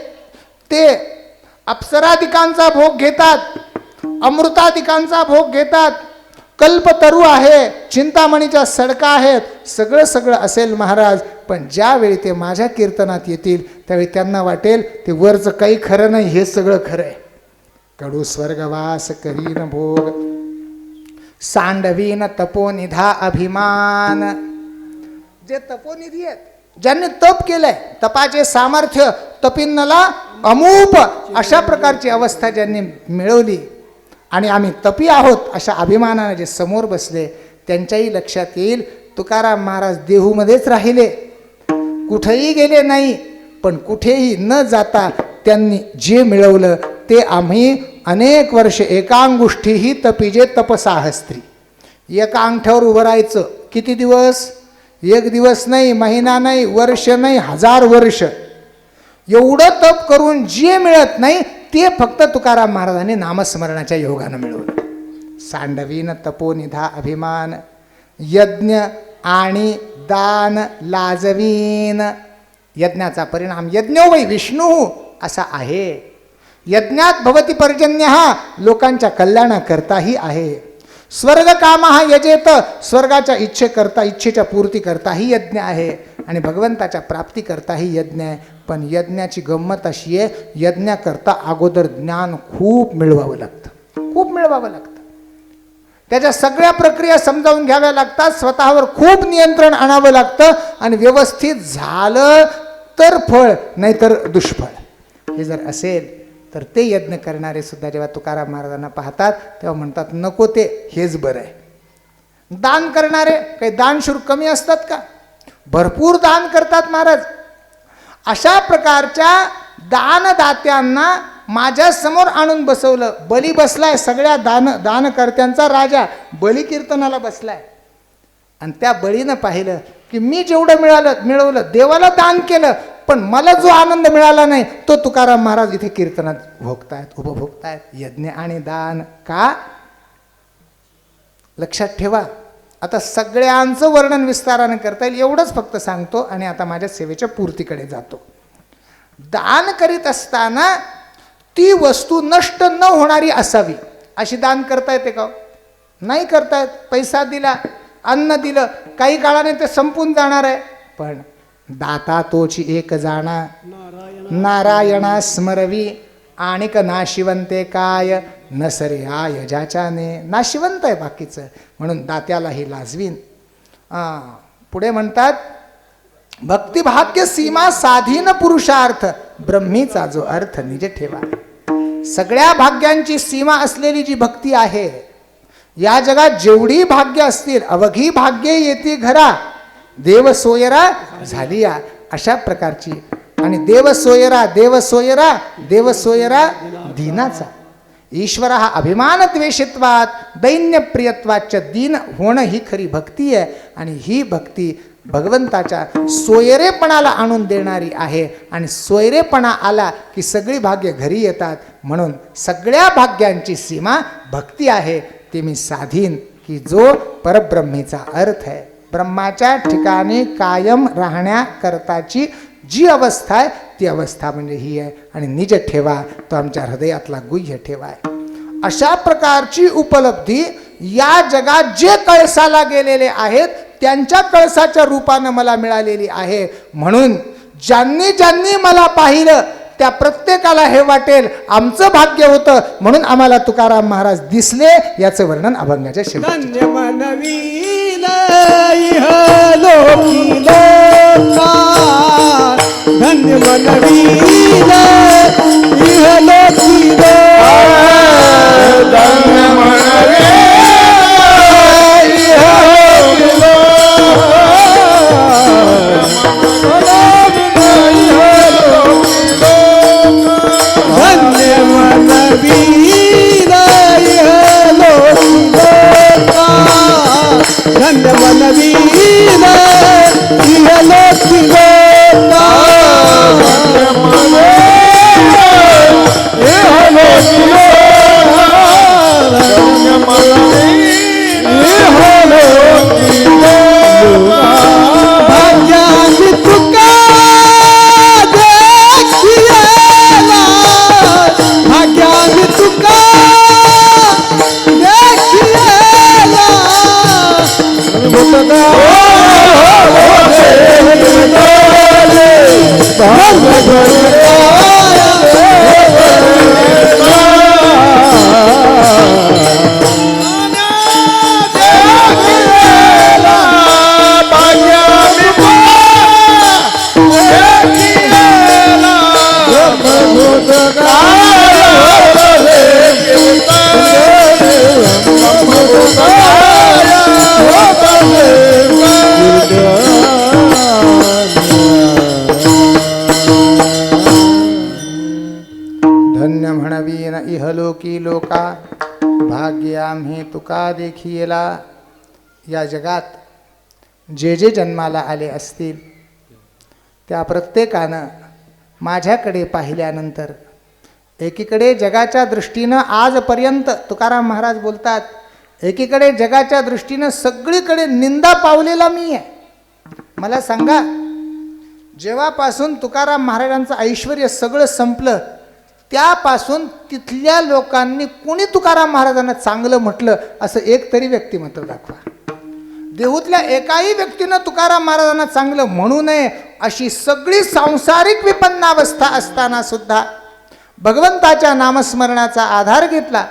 ते अप्सरादिकांचा भोग घेतात, अमृतादिकांचा भोग घेतात, कल्पतरू आहे, चिंतामणीच्या सडका आहेत, सगळं असेल महाराज. पण ज्यावेळी ते माझ्या कीर्तनात येतील त्यावेळी त्यांना वाटेल ते वरचं काही खरं नाही, हे सगळं खरं आहे. कडू स्वर्गवास करीन भोग, सांडवीन तपोनिधा अभिमान. जे तपोनिधी आहेत, ज्यांनी तप केलंय, तपाचे सामर्थ्य, तपिन्नला अमूप अशा प्रकारची अवस्था ज्यांनी मिळवली आणि आम्ही तपी आहोत अशा अभिमानाने जे समोर बसले, त्यांच्याही लक्षात येईल तुकाराम महाराज देहूमध्येच राहिले, कुठेही गेले नाही. पण कुठेही न जाता त्यांनी जे मिळवलं ते आम्ही अनेक वर्ष एकांगुष्ठीही तपिजे तपसाहस्त्री. एका अंगठ्यावर उभं राहायचं. किती दिवस? एक दिवस नाही, महिना नाही, वर्ष नाही, 1000 वर्ष. एवढं तप करून जे मिळत नाही ते फक्त तुकाराम महाराजांनी नामस्मरणाच्या योगानं मिळवलं. सांडवीन तपोनिधा अभिमान. यज्ञ आणि दान लाजवीन. यज्ञाचा परिणाम यज्ञो वै विष्णू असा आहे. यज्ञात भवती पर्जन्य हा लोकांच्या कल्याणाकरताही आहे. स्वर्ग काम हा यजेत, स्वर्गाच्या इच्छेच्या पूर्ती करताही यज्ञ आहे आणि भगवंताच्या प्राप्ती करताही यज्ञ आहे. पण यज्ञाची गंमत अशी आहे, यज्ञाकरता अगोदर ज्ञान खूप मिळवावं लागतं, खूप मिळवावं लागतं. त्याच्या सगळ्या प्रक्रिया समजावून घ्याव्या लागतात, स्वतःवर खूप नियंत्रण आणावं लागतं आणि व्यवस्थित झालं तर फळ, नाहीतर दुष्फळ. हे जर असेल तर ते यज्ञ करणारे सुद्धा जेव्हा तुकाराम महाराजांना पाहतात तेव्हा म्हणतात नको ते, हेच बरं आहे. दान करणारे काही दान शुल्क कमी असतात का? भरपूर दान करतात महाराज. अशा प्रकारच्या दानदात्यांना माझ्या समोर आणून बसवलं. बली बसलाय, सगळ्या दानकर्त्यांचा राजा बली कीर्तनाला बसलाय. आणि त्या बळीनं पाहिलं की मी जेवढं मिळवलं देवाला दान केलं, पण मला जो आनंद मिळाला नाही तो तुकाराम महाराज इथे कीर्तनात भोगतायत, उपभोगतायत. यज्ञ आणि दान का? लक्षात ठेवा. आता सगळ्यांचं वर्णन विस्तारानं करता येईल, एवढंच फक्त सांगतो आणि आता माझ्या सेवेच्या पूर्तीकडे जातो. दान करीत असताना ती वस्तू नष्ट न होणारी असावी, अशी दान करता येते का? नाही करता येत. पैसा दिला, अन्न दिलं, काही काळाने ते संपून जाणार आहे. पण दाता तोची एक जाणा, नारायणा स्मरवी, आणिक नाशिवंते काय, नसरे आय ज्याच्याने. नाशिवंत आहे बाकीचं, म्हणून दात्यालाही लाजवीन. पुढे म्हणतात भक्तिभाग्य सीमा साधीन पुरुषार्थ, ब्रह्मीचा जो अर्थ निज ठेवा. सगळ्या भाग्यांची सीमा असलेली जी भक्ती आहे, या जगात जेवढी भाग्य असतील अवघी भाग्ये येती घरा, देव सोयरा झाली या, अशा प्रकारची. आणि देव सोयरा देव सोयरा देव सोयरा दीनाचा. ईश्वर हा अभिमान द्वेषित्वात दैन्य प्रियत्वाच दीन होणं ही खरी भक्ती आहे. आणि ही भक्ती भगवंताच्या सोयरेपणाला आणून देणारी आहे. आणि सोयरेपणा आला की सगळी भाग्य घरी येतात. म्हणून सगळ्या भाग्यांची सीमा भक्ती आहे. ते मी साधीन की जो परब्रह्मेचा अर्थ आहे. ब्रह्माच्या ठिकाणी कायम राहण्याकरताची जी अवस्था आहे ती अवस्था म्हणजे ही आहे. आणि निज ठेवा तो आमच्या हृदयातला गुह्य ठेवा आहे. अशा प्रकारची उपलब्धी या जगात जे कळसाला गेलेले आहेत त्यांच्या कळसाच्या रूपानं मला मिळालेली आहे. म्हणून ज्यांनी ज्यांनी मला पाहिलं त्या प्रत्येकाला हे वाटेल आमचं भाग्य होतं, म्हणून आम्हाला तुकाराम महाराज दिसले. याचं वर्णन अभंगाच्या शेवटी. धन्य मनवील इहलोकी लोका, धन्य मनवील इहलोकी लोका, धन्य मनवील इहलोकी लोका, धन्य मनवील इहलोकी लोका, धन्य मनवील इहलोकी लोका, इहलोकी लोका, धन्य मनवील इहलोकी लोका. भाग्याची तुका देखिएला, भाग्याची तुका देखिएला, लोकी लोका भाग्य आम्ही तुका देखिला. या जगात जे जे जन्माला आले असतील त्या प्रत्येकानं माझ्याकडे पाहिल्यानंतर एकीकडे जगाच्या दृष्टीनं आजपर्यंत तुकाराम महाराज बोलतात, एकीकडे जगाच्या दृष्टीनं सगळीकडे निंदा पावलेला मी आहे. मला सांगा, जेव्हापासून तुकाराम महाराजांचं ऐश्वर्य सगळं संपलं त्यापासून तिथल्या लोकांनी कोणी तुकाराम महाराजांना चांगलं म्हटलं असं एक तरी व्यक्तिमत्व दाखवा. देहूतल्या एकाही व्यक्तीनं तुकाराम महाराजांना चांगलं म्हणू नये अशी सगळी सांसारिक विपन्नावस्था असताना सुद्धा भगवंताच्या नामस्मरणाचा आधार घेतला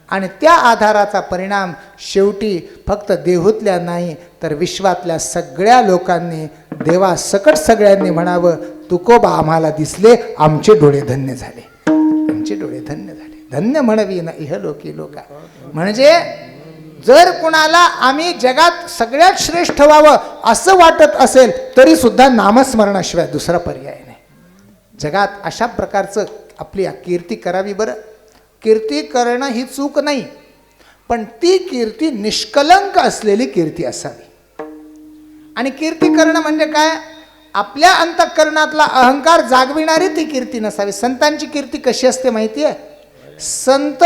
आणि त्या आधाराचा परिणाम शेवटी फक्त देहूतल्या नाही तर विश्वातल्या सगळ्या लोकांनी देवासकट सगळ्यांनी म्हणावं, तुकोबा आम्हाला दिसले, आमचे डोळे धन्य झाले, आमचे डोळे धन्य झाले. धन्य म्हणवी ना इह लोकी लोका. म्हणजे जर कुणाला आम्ही जगात सगळ्यात श्रेष्ठ व्हावं असं वाटत असेल तरी सुद्धा नामस्मरणाशिवाय दुसरा पर्याय नाही. जगात अशा प्रकारचं आपली कीर्ती करावी. बरं, कीर्ती करणं ही चूक नाही, पण ती कीर्ती निष्कलंक असलेली कीर्ती असावी. आणि कीर्ती करणं म्हणजे काय? आपल्या अंतःकरणातला अहंकार जागविणारी ती कीर्ती नसावी. संतांची कीर्ती कशी असते माहिती आहे? संत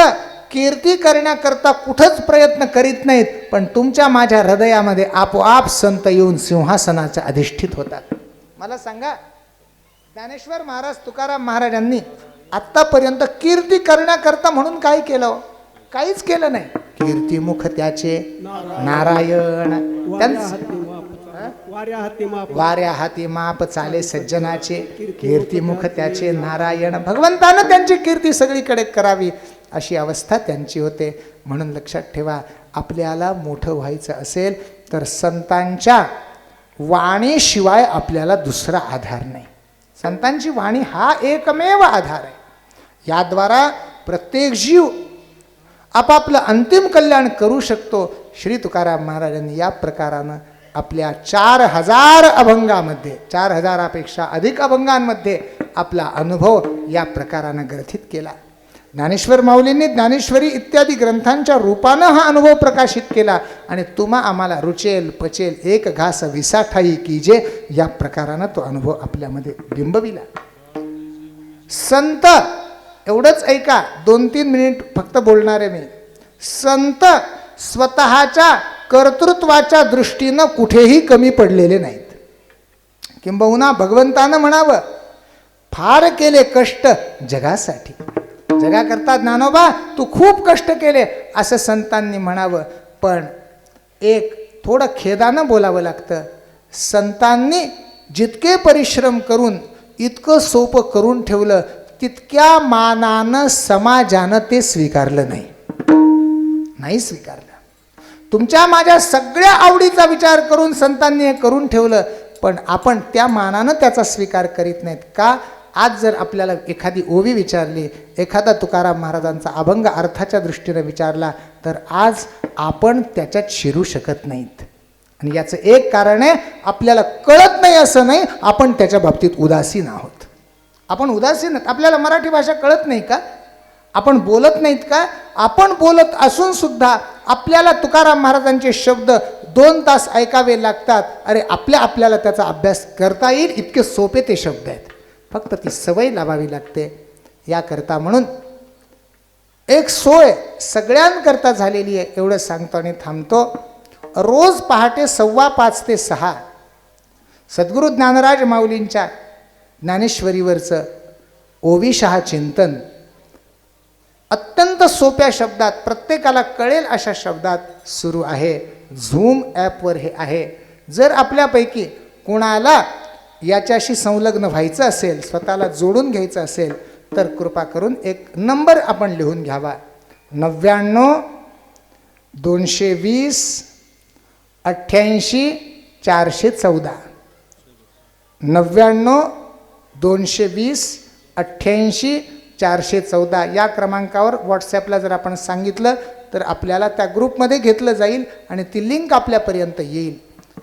कीर्ती करण्याकरता कुठंच प्रयत्न करीत नाहीत, पण तुमच्या माझ्या हृदयामध्ये आपोआप संत येऊन सिंहासनाच्या अधिष्ठित होतात. मला सांगा, ज्ञानेश्वर महाराज तुकाराम महाराजांनी आत्तापर्यंत कीर्ती करण्याकरता म्हणून काय केलं? काहीच केलं नाही. कीर्तिमुख त्याचे नारायण, वाऱ्या हाती माप चाले सज्जनाचे, कीर्तिमुख त्याचे नारायण. भगवंतानं त्यांची कीर्ती सगळीकडे करावी अशी अवस्था त्यांची होते. म्हणून लक्षात ठेवा, आपल्याला मोठं व्हायचं असेल तर संतांच्या वाणीशिवाय आपल्याला दुसरा आधार नाही. संतांची वाणी हा एकमेव आधार आहे. याद्वारा प्रत्येक जीव आपापलं अंतिम कल्याण करू शकतो. श्री तुकाराम महाराजांनी या प्रकारानं आपल्या 4000 अभंगामध्ये, 4000पेक्षा अधिक अभंगांमध्ये आपला अनुभव या प्रकारानं ग्रथित केला. ज्ञानेश्वर माऊलींनी ज्ञानेश्वरी इत्यादी ग्रंथांच्या रूपानं हा अनुभव प्रकाशित केला आणि तुम्हा आम्हाला रुचेल पचेल एक घास विसाठाई कीजे या प्रकारानं तो अनुभव आपल्यामध्ये बिंबविला. संत, एवढंच ऐका, 2-3 मिनिट फक्त बोलणार आहे मी. संत स्वतःच्या कर्तृत्वाच्या दृष्टीनं कुठेही कमी पडलेले नाहीत. किंबहुना भगवंतानं म्हणावं, फार केले कष्ट जगासाठी. जगाकरता ज्ञानोबा तू खूप कष्ट केले असं संतांनी म्हणावं. पण एक थोडं खेदानं बोलावं लागतं, संतांनी जितके परिश्रम करून इतकं सोपं करून ठेवलं तितक्या मानानं समाजानं ते स्वीकारलं नाही स्वीकारलं. तुमच्या माझ्या सगळ्या आवडीचा विचार करून संतांनी हे करून ठेवलं, पण आपण त्या मानानं त्याचा स्वीकार करीत नाहीत का? आज जर आपल्याला एखादी ओवी विचारली, एखादा तुकाराम महाराजांचा अभंग अर्थाच्या दृष्टीनं विचारला तर आज आपण त्याच्यात शिरू शकत नाहीत. आणि याचं एक कारण आहे, आपल्याला कळत नाही असं नाही, आपण त्याच्या बाबतीत उदासीन आहोत. आपण उदासीन आहोत. आपल्याला मराठी भाषा कळत नाही का? आपण बोलत नाहीत का? आपण बोलत असून सुद्धा आपल्याला तुकाराम महाराजांचे शब्द 2 तास ऐकावे लागतात. अरे आपल्याला त्याचा अभ्यास करता येईल इतके सोपे ते शब्द आहेत. फक्त ती सवय लावावी लागते. याकरता म्हणून एक सोय सगळ्यांकरता झालेली आहे. एवढं सांगतो आणि थांबतो. रोज पहाटे 5:15 ते 6 सद्गुरू ज्ञानराज माऊलींच्या ज्ञानेश्वरीवरचं ओविशहा चिंतन अत्यंत सोप्या शब्दात, प्रत्येकाला कळेल अशा शब्दात सुरू आहे. झूम ॲपवर हे आहे. जर आपल्यापैकी कोणाला याच्याशी संलग्न व्हायचं असेल, स्वतःला जोडून घ्यायचं असेल तर कृपा करून एक नंबर आपण लिहून घ्यावा. 99 220 88 414. 99 220 88 414 या क्रमांकावर व्हॉट्सॲपला जर आपण सांगितलं तर आपल्याला त्या ग्रुपमध्ये घेतलं जाईल आणि ती लिंक आपल्यापर्यंत येईल.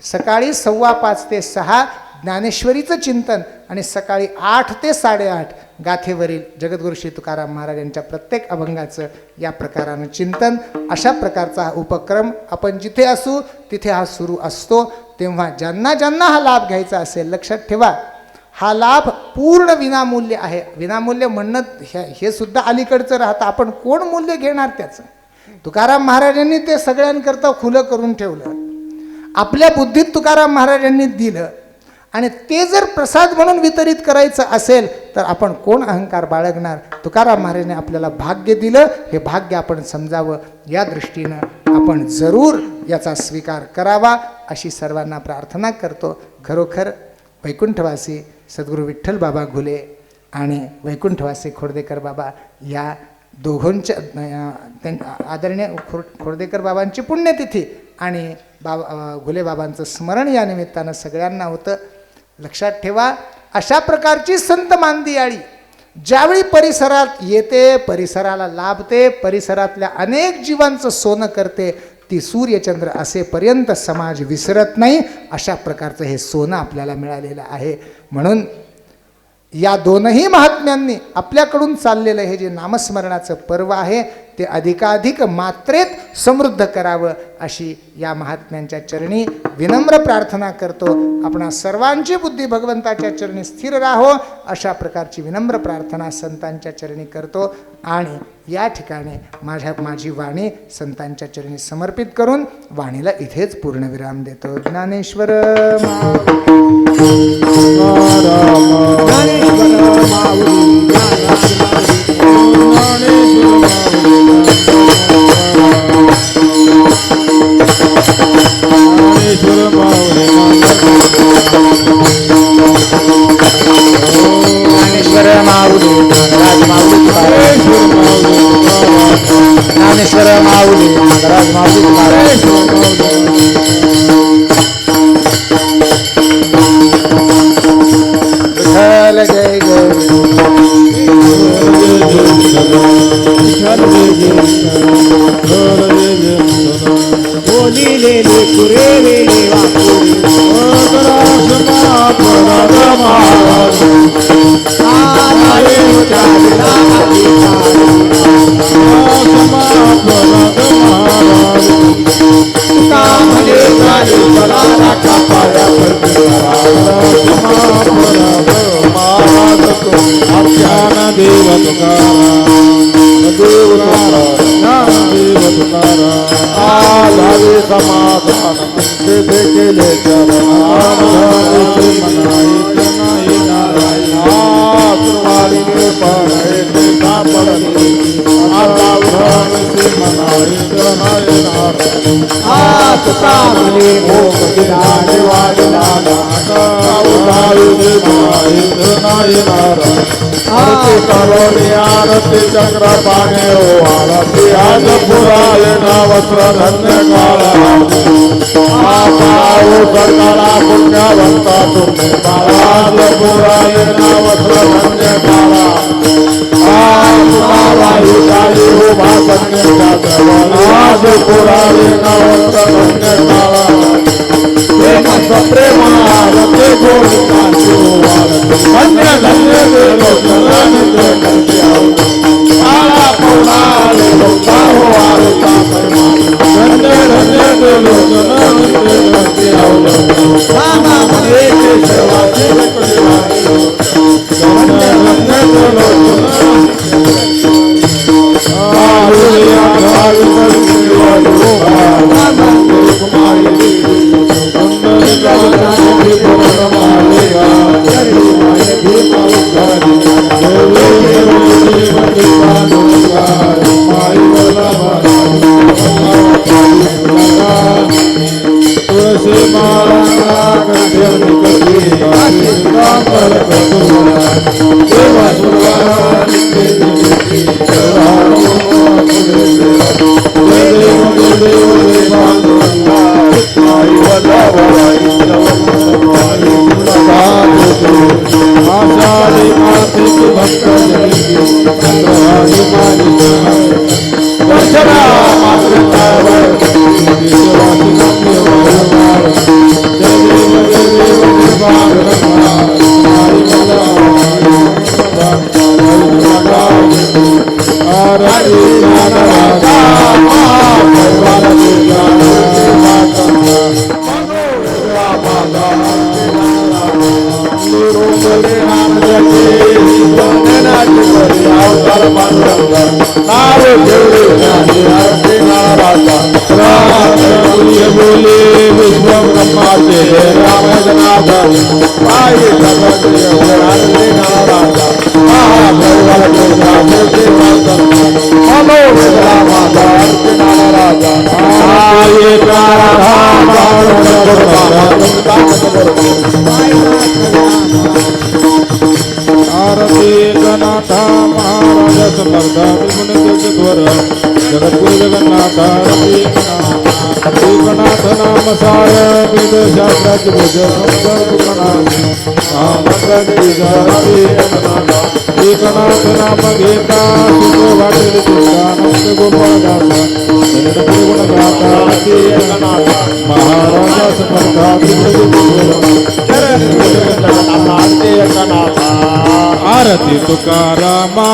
सकाळी 5:15 ते 6 ज्ञानेश्वरीचं चिंतन आणि सकाळी 8 ते 8:30 गाथेवरील जगद्गुरू श्री तुकाराम महाराज यांच्या प्रत्येक अभंगाचं या प्रकारानं चिंतन. अशा प्रकारचा हा उपक्रम आपण जिथे असू तिथे हा सुरू असतो. तेव्हा ज्यांना ज्यांना हा लाभ घ्यायचा असेल लक्षात ठेवा, हा लाभ पूर्ण विनामूल्य आहे. विनामूल्य म्हणणं हे सुद्धा अलीकडचं राहतं. आपण कोण मूल्य घेणार त्याचं? तुकाराम महाराजांनी ते सगळ्यांकरता खुलं करून ठेवलं. आपल्या बुद्धीत तुकाराम महाराजांनी दिलं आणि ते जर प्रसाद म्हणून वितरित करायचं असेल तर आपण कोण अहंकार बाळगणार? तुकाराम महाराजांनी आपल्याला भाग्य दिलं, हे भाग्य आपण समजावं. या दृष्टीनं आपण जरूर याचा स्वीकार करावा अशी सर्वांना प्रार्थना करतो. खरोखर वैकुंठवासी सद्गुरू विठ्ठल बाबा घुले आणि वैकुंठवासी खोडदेकर बाबा या दोघांच्या आदरणीय खोडदेकर बाबांची पुण्यतिथी आणि घुले बाबांचं स्मरण या निमित्तानं सगळ्यांना होतं. लक्षात ठेवा, अशा प्रकारची संत मांदियाळी ज्यावेळी परिसरात येते, परिसराला लाभते, परिसरातल्या अनेक जीवांचं सोनं करते, ती सूर्यचंद्र असेपर्यंत समाज विसरत नाही. अशा प्रकारचं हे सोनं आपल्याला मिळालेलं आहे. म्हणून या दोनही महात्म्यांनी आपल्याकडून चाललेलं हे जे नामस्मरणाचं पर्व आहे ते अधिकाधिक मात्रेत समृद्ध करावं अशी या महात्म्यांच्या चरणी विनम्र प्रार्थना करतो. आपणा सर्वांची बुद्धी भगवंताच्या चरणी स्थिर राहो अशा प्रकारची विनम्र प्रार्थना संतांच्या चरणी करतो. आणि या ठिकाणी माझी वाणी संतांच्या चरणी समर्पित करून वाणीला इथेच पूर्णविराम देतो. ज्ञानेश्वर ज्ञानेश्वर माऊली ज्ञानेश्वर माऊली नागराज माऊली विठ्ठल जय बोलिलेले पुरेलेले देव तुकारा आधारे समाधान तेथे केले चरण नाही नारायण पडले सापडले आता मनाई नाही नारायण तुकामले मोह दिलाने वाढला नाही नारायण आरती करोनी आरती चक्र पाने ओ आरती आज पुराले ना वस्त्र धन्य काळा आपाऊ सरकारा पुण्यवंता तुम्ही महाराज पुराले ना वस्त्र धन्य काळा आपाऊ काळी हो भासन्य आज पुराले ना वस्त्र धन्य काळा प्रेम आरती गोडी कांचो धन्य धन्य देव आला पौराले लोका हो आरता धन्य धन्य देव सामा मनेचे सेवाचे धन्य धन्य Bye. आरती जय राम जनार्दन आई जगत आरती नाराजा महाप्रभुवर तुझा मूर्ती वर्तन हलो वेदला माता आरती नाराजा आई प्रारधाम आरती गणाथा महाराजा समर्था त्रिपुणेश्वर जगद्गुरु जगन्नाथ आरती गणाथ नाम सार वेद शास्त्राची पूज गणाथ नाम घेता सुख वाटेल चिंतानंद गोपाळदासा गुणगाता महाराजा समर्था आरती तुकारामा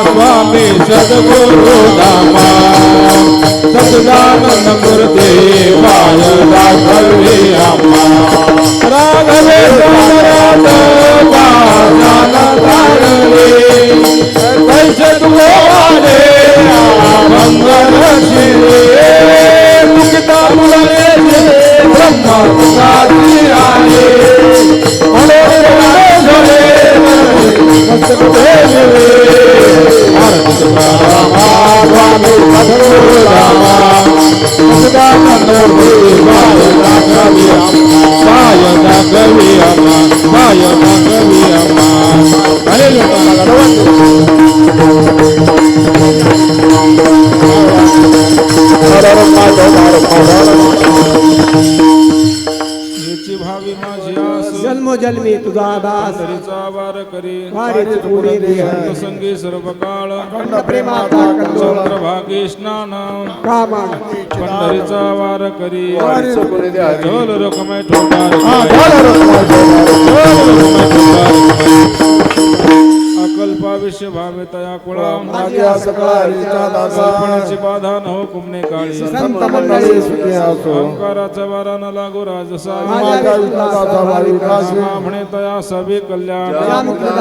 स्वामी सद्गुरु दामा सच्चिदानंद मूर्ती माय दाखवे आम्हा राघवेंद्र वाजान धारले कैसे तुवाले मंगल शिरे मुक्ता मुले ब्रह्मा साधी आले भावी माझी आस जन्मोजन्मी तुझा दास तरीचा वार करी वारीच पुढे देह संगी सर्व काळ अखंड प्रेमाचा कंदोळ चंद्रभागी स्नान कामा पंढरीचा वार करी झोल रकमे ठोकार अकल्पा विषय भावे तया कुळा सर्पणाची बाधा न हो कुमने काळी संत मंडळी सुखी असो ओंकाराचा वारा न लागो राजसा माझ्या विश्वासा भावी काशी म्हणे तया सवे कल्याण श्यामकृष्ण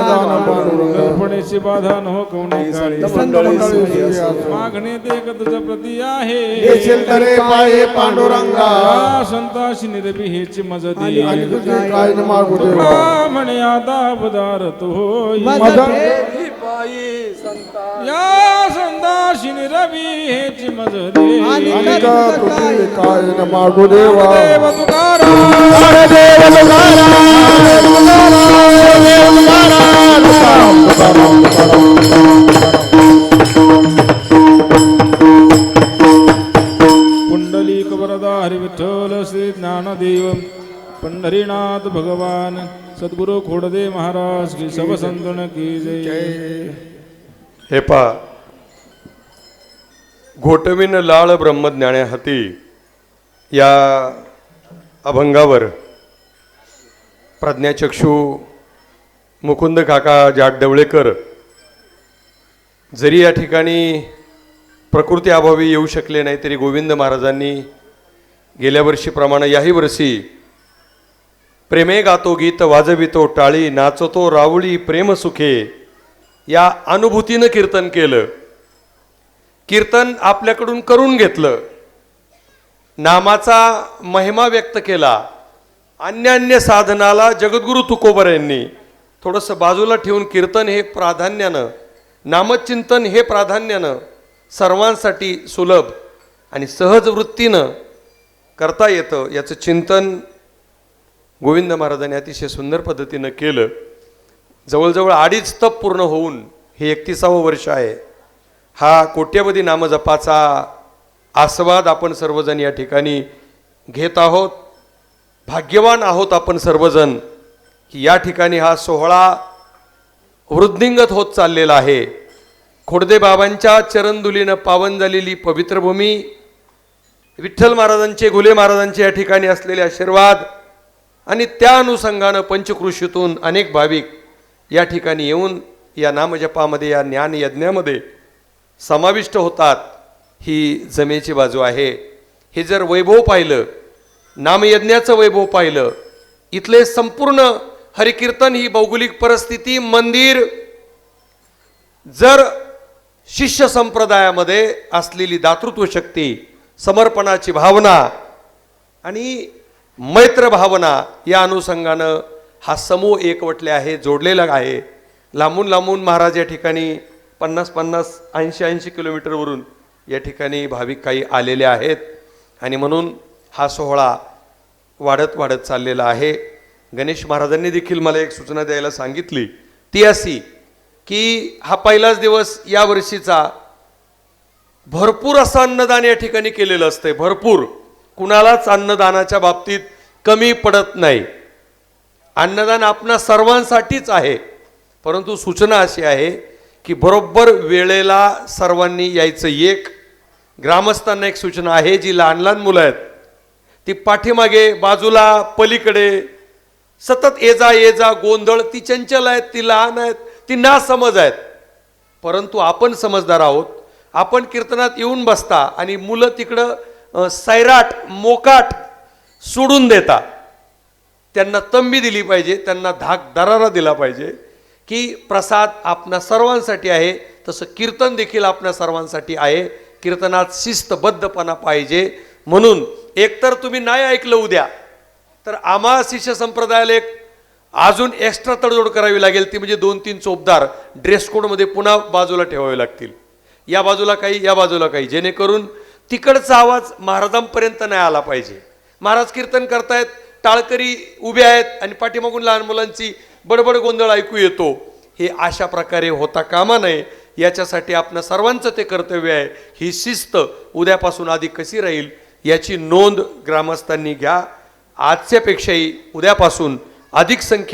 कल्पनेची बाधा न हो कुमने काळी संत मंडळी सुखी असो मागणे देख तुझ प्रती आहे देशील तरे पाये पांडुरंगा या संताशी निरबी हेची मजदी आणि तुझे काय न मागू देवा तुका म्हणे आता अवतार तो होई या संताशी निरबी हेची मजदी आणि आणि तुझे काय न मागू देवा देव तुकाराम देव पुंडलिक वरदा हरि विठ्ठल श्री ज्ञानदेव पंढरीनाथ भगवान सद्गुरु खोडदे महाराज की सब संतन की जय हे पा घोटविन लाळ ब्रह्मज्ञाने हाती या अभंगावर प्रज्ञाचक्षू मुकुंद काका जाटडवळेकर जरी या ठिकाणी प्रकृती अभावी येऊ शकले नाही तरी गोविंद महाराजांनी गेल्या वर्षीप्रमाणे याही वर्षी प्रेमे गातो गीत वाजवितो टाळी नाचतो रावळी प्रेमसुखे या अनुभूतीनं कीर्तन केलं. कीर्तन आपल्याकडून करून घेतलं, नामाचा महिमा व्यक्त केला. अन्य साधनाला जगद्गुरु तुकोबर यांनी थोडंसं बाजूला ठेवून कीर्तन हे प्राधान्यानं, नामचिंतन हे प्राधान्यानं सर्वांसाठी सुलभ आणि सहज वृत्तीनं करता येतं याचं चिंतन गोविंद महाराजांनी अतिशय सुंदर पद्धतीनं केलं. जवळजवळ 2.5 तप पूर्ण होऊन हे 31वं वर्ष आहे. हा कोट्यवधी नामजपाचा आस्वाद आपण सर्वजण या ठिकाणी घेत आहोत. भाग्यवान आहोत आपण सर्वजण की या ठिकाणी हा सोहळा वृद्धिंगत होत चाललेला आहे. खोडदे बाबांच्या चरणधुलीनं पावन झालेली पवित्र भूमी, विठ्ठल महाराजांचे, घुले महाराजांचे या ठिकाणी असलेले आशीर्वाद आणि त्या अनुषंगानं पंचकृषीतून अनेक भाविक या ठिकाणी येऊन या नामजपामध्ये, या ज्ञान यज्ञामध्ये समाविष्ट होतात. ही जमेची बाजू आहे. हे जर वैभव पाहिलं, नामयज्ञाचं वैभव पाहिलं, इथले संपूर्ण हरिकीर्तन ही भौगोलिक परिस्थिती, मंदिर, जर शिष्य संप्रदायामध्ये असलेली दातृत्व शक्ती, समर्पणाची भावना आणि मैत्र भावना या अनुषंगानं हा समूह एकवटले आहे, जोडलेला आहे. लांबून लांबून महाराज या ठिकाणी 50-50, 80-80 किलोमीटरवरून या ठिकाणी भाविक काही आलेले आहेत आणि म्हणून हा सोहळा वाढत वाढत चाललेला आहे. गणेश महाराजांनी देखील मला एक सूचना द्यायला सांगितली, ती अशी की हा पहिलाच दिवस या वर्षीचा भरपूर असं अन्नदान या ठिकाणी केलेलं असतंय. भरपूर, कुणालाच अन्नदानाच्या बाबतीत कमी पडत नाही. अन्नदान आपणा सर्वांसाठीच आहे, परंतु सूचना अशी आहे की बरोबर वेळेला सर्वांनी यायचं. एक ग्रामस्थांना एक सूचना आहे, जी लहान लहान मुलं आहेत ती पाठीमागे बाजूला पलीकडे सतत ये जा गोंधळ, ती चंचल आहेत, ती लहान आहेत, ती नासमज आहेत. परंतु आपण समजदार आहोत. आपण कीर्तनात येऊन बसता आणि मुलं तिकडं सैराट मोकाट सोडून देता. त्यांना तंबी दिली पाहिजे, त्यांना धाक दरारा दिला पाहिजे की प्रसाद आपणा सर्वांसाठी आहे. तसं कीर्तन देखील आपणा सर्वांसाठी आहे. कीर्तनात शिस्तबद्धपणा पाहिजे. म्हणून एकतर तुम्ही नाही ऐकलं उद्या तर आम्हा शिष्य संप्रदायाला एक अजून एक्स्ट्रा तडजोड करावी लागेल. ती म्हणजे 2-3 चोपदार ड्रेस कोडमध्ये पुन्हा बाजूला ठेवावे लागतील. या बाजूला काही, या बाजूला काही, जेणेकरून तिकडचा आवाज महाराजांपर्यंत नाही आला पाहिजे. महाराज कीर्तन करतायत, टाळकरी उभे आहेत आणि पाठीमागून लहान मुलांची बडबड गोंधळ ऐकू येतो. हे अशा प्रकारे होता कामा नये. याच्यासाठी आपलं सर्वांचं ते कर्तव्य आहे. ही शिस्त उद्यापासून अधिक कशी राहील याची नोंद ग्रामस्थांनी घ्या. आजच्यापेक्षाही उद्यापासून अधिक संख्येने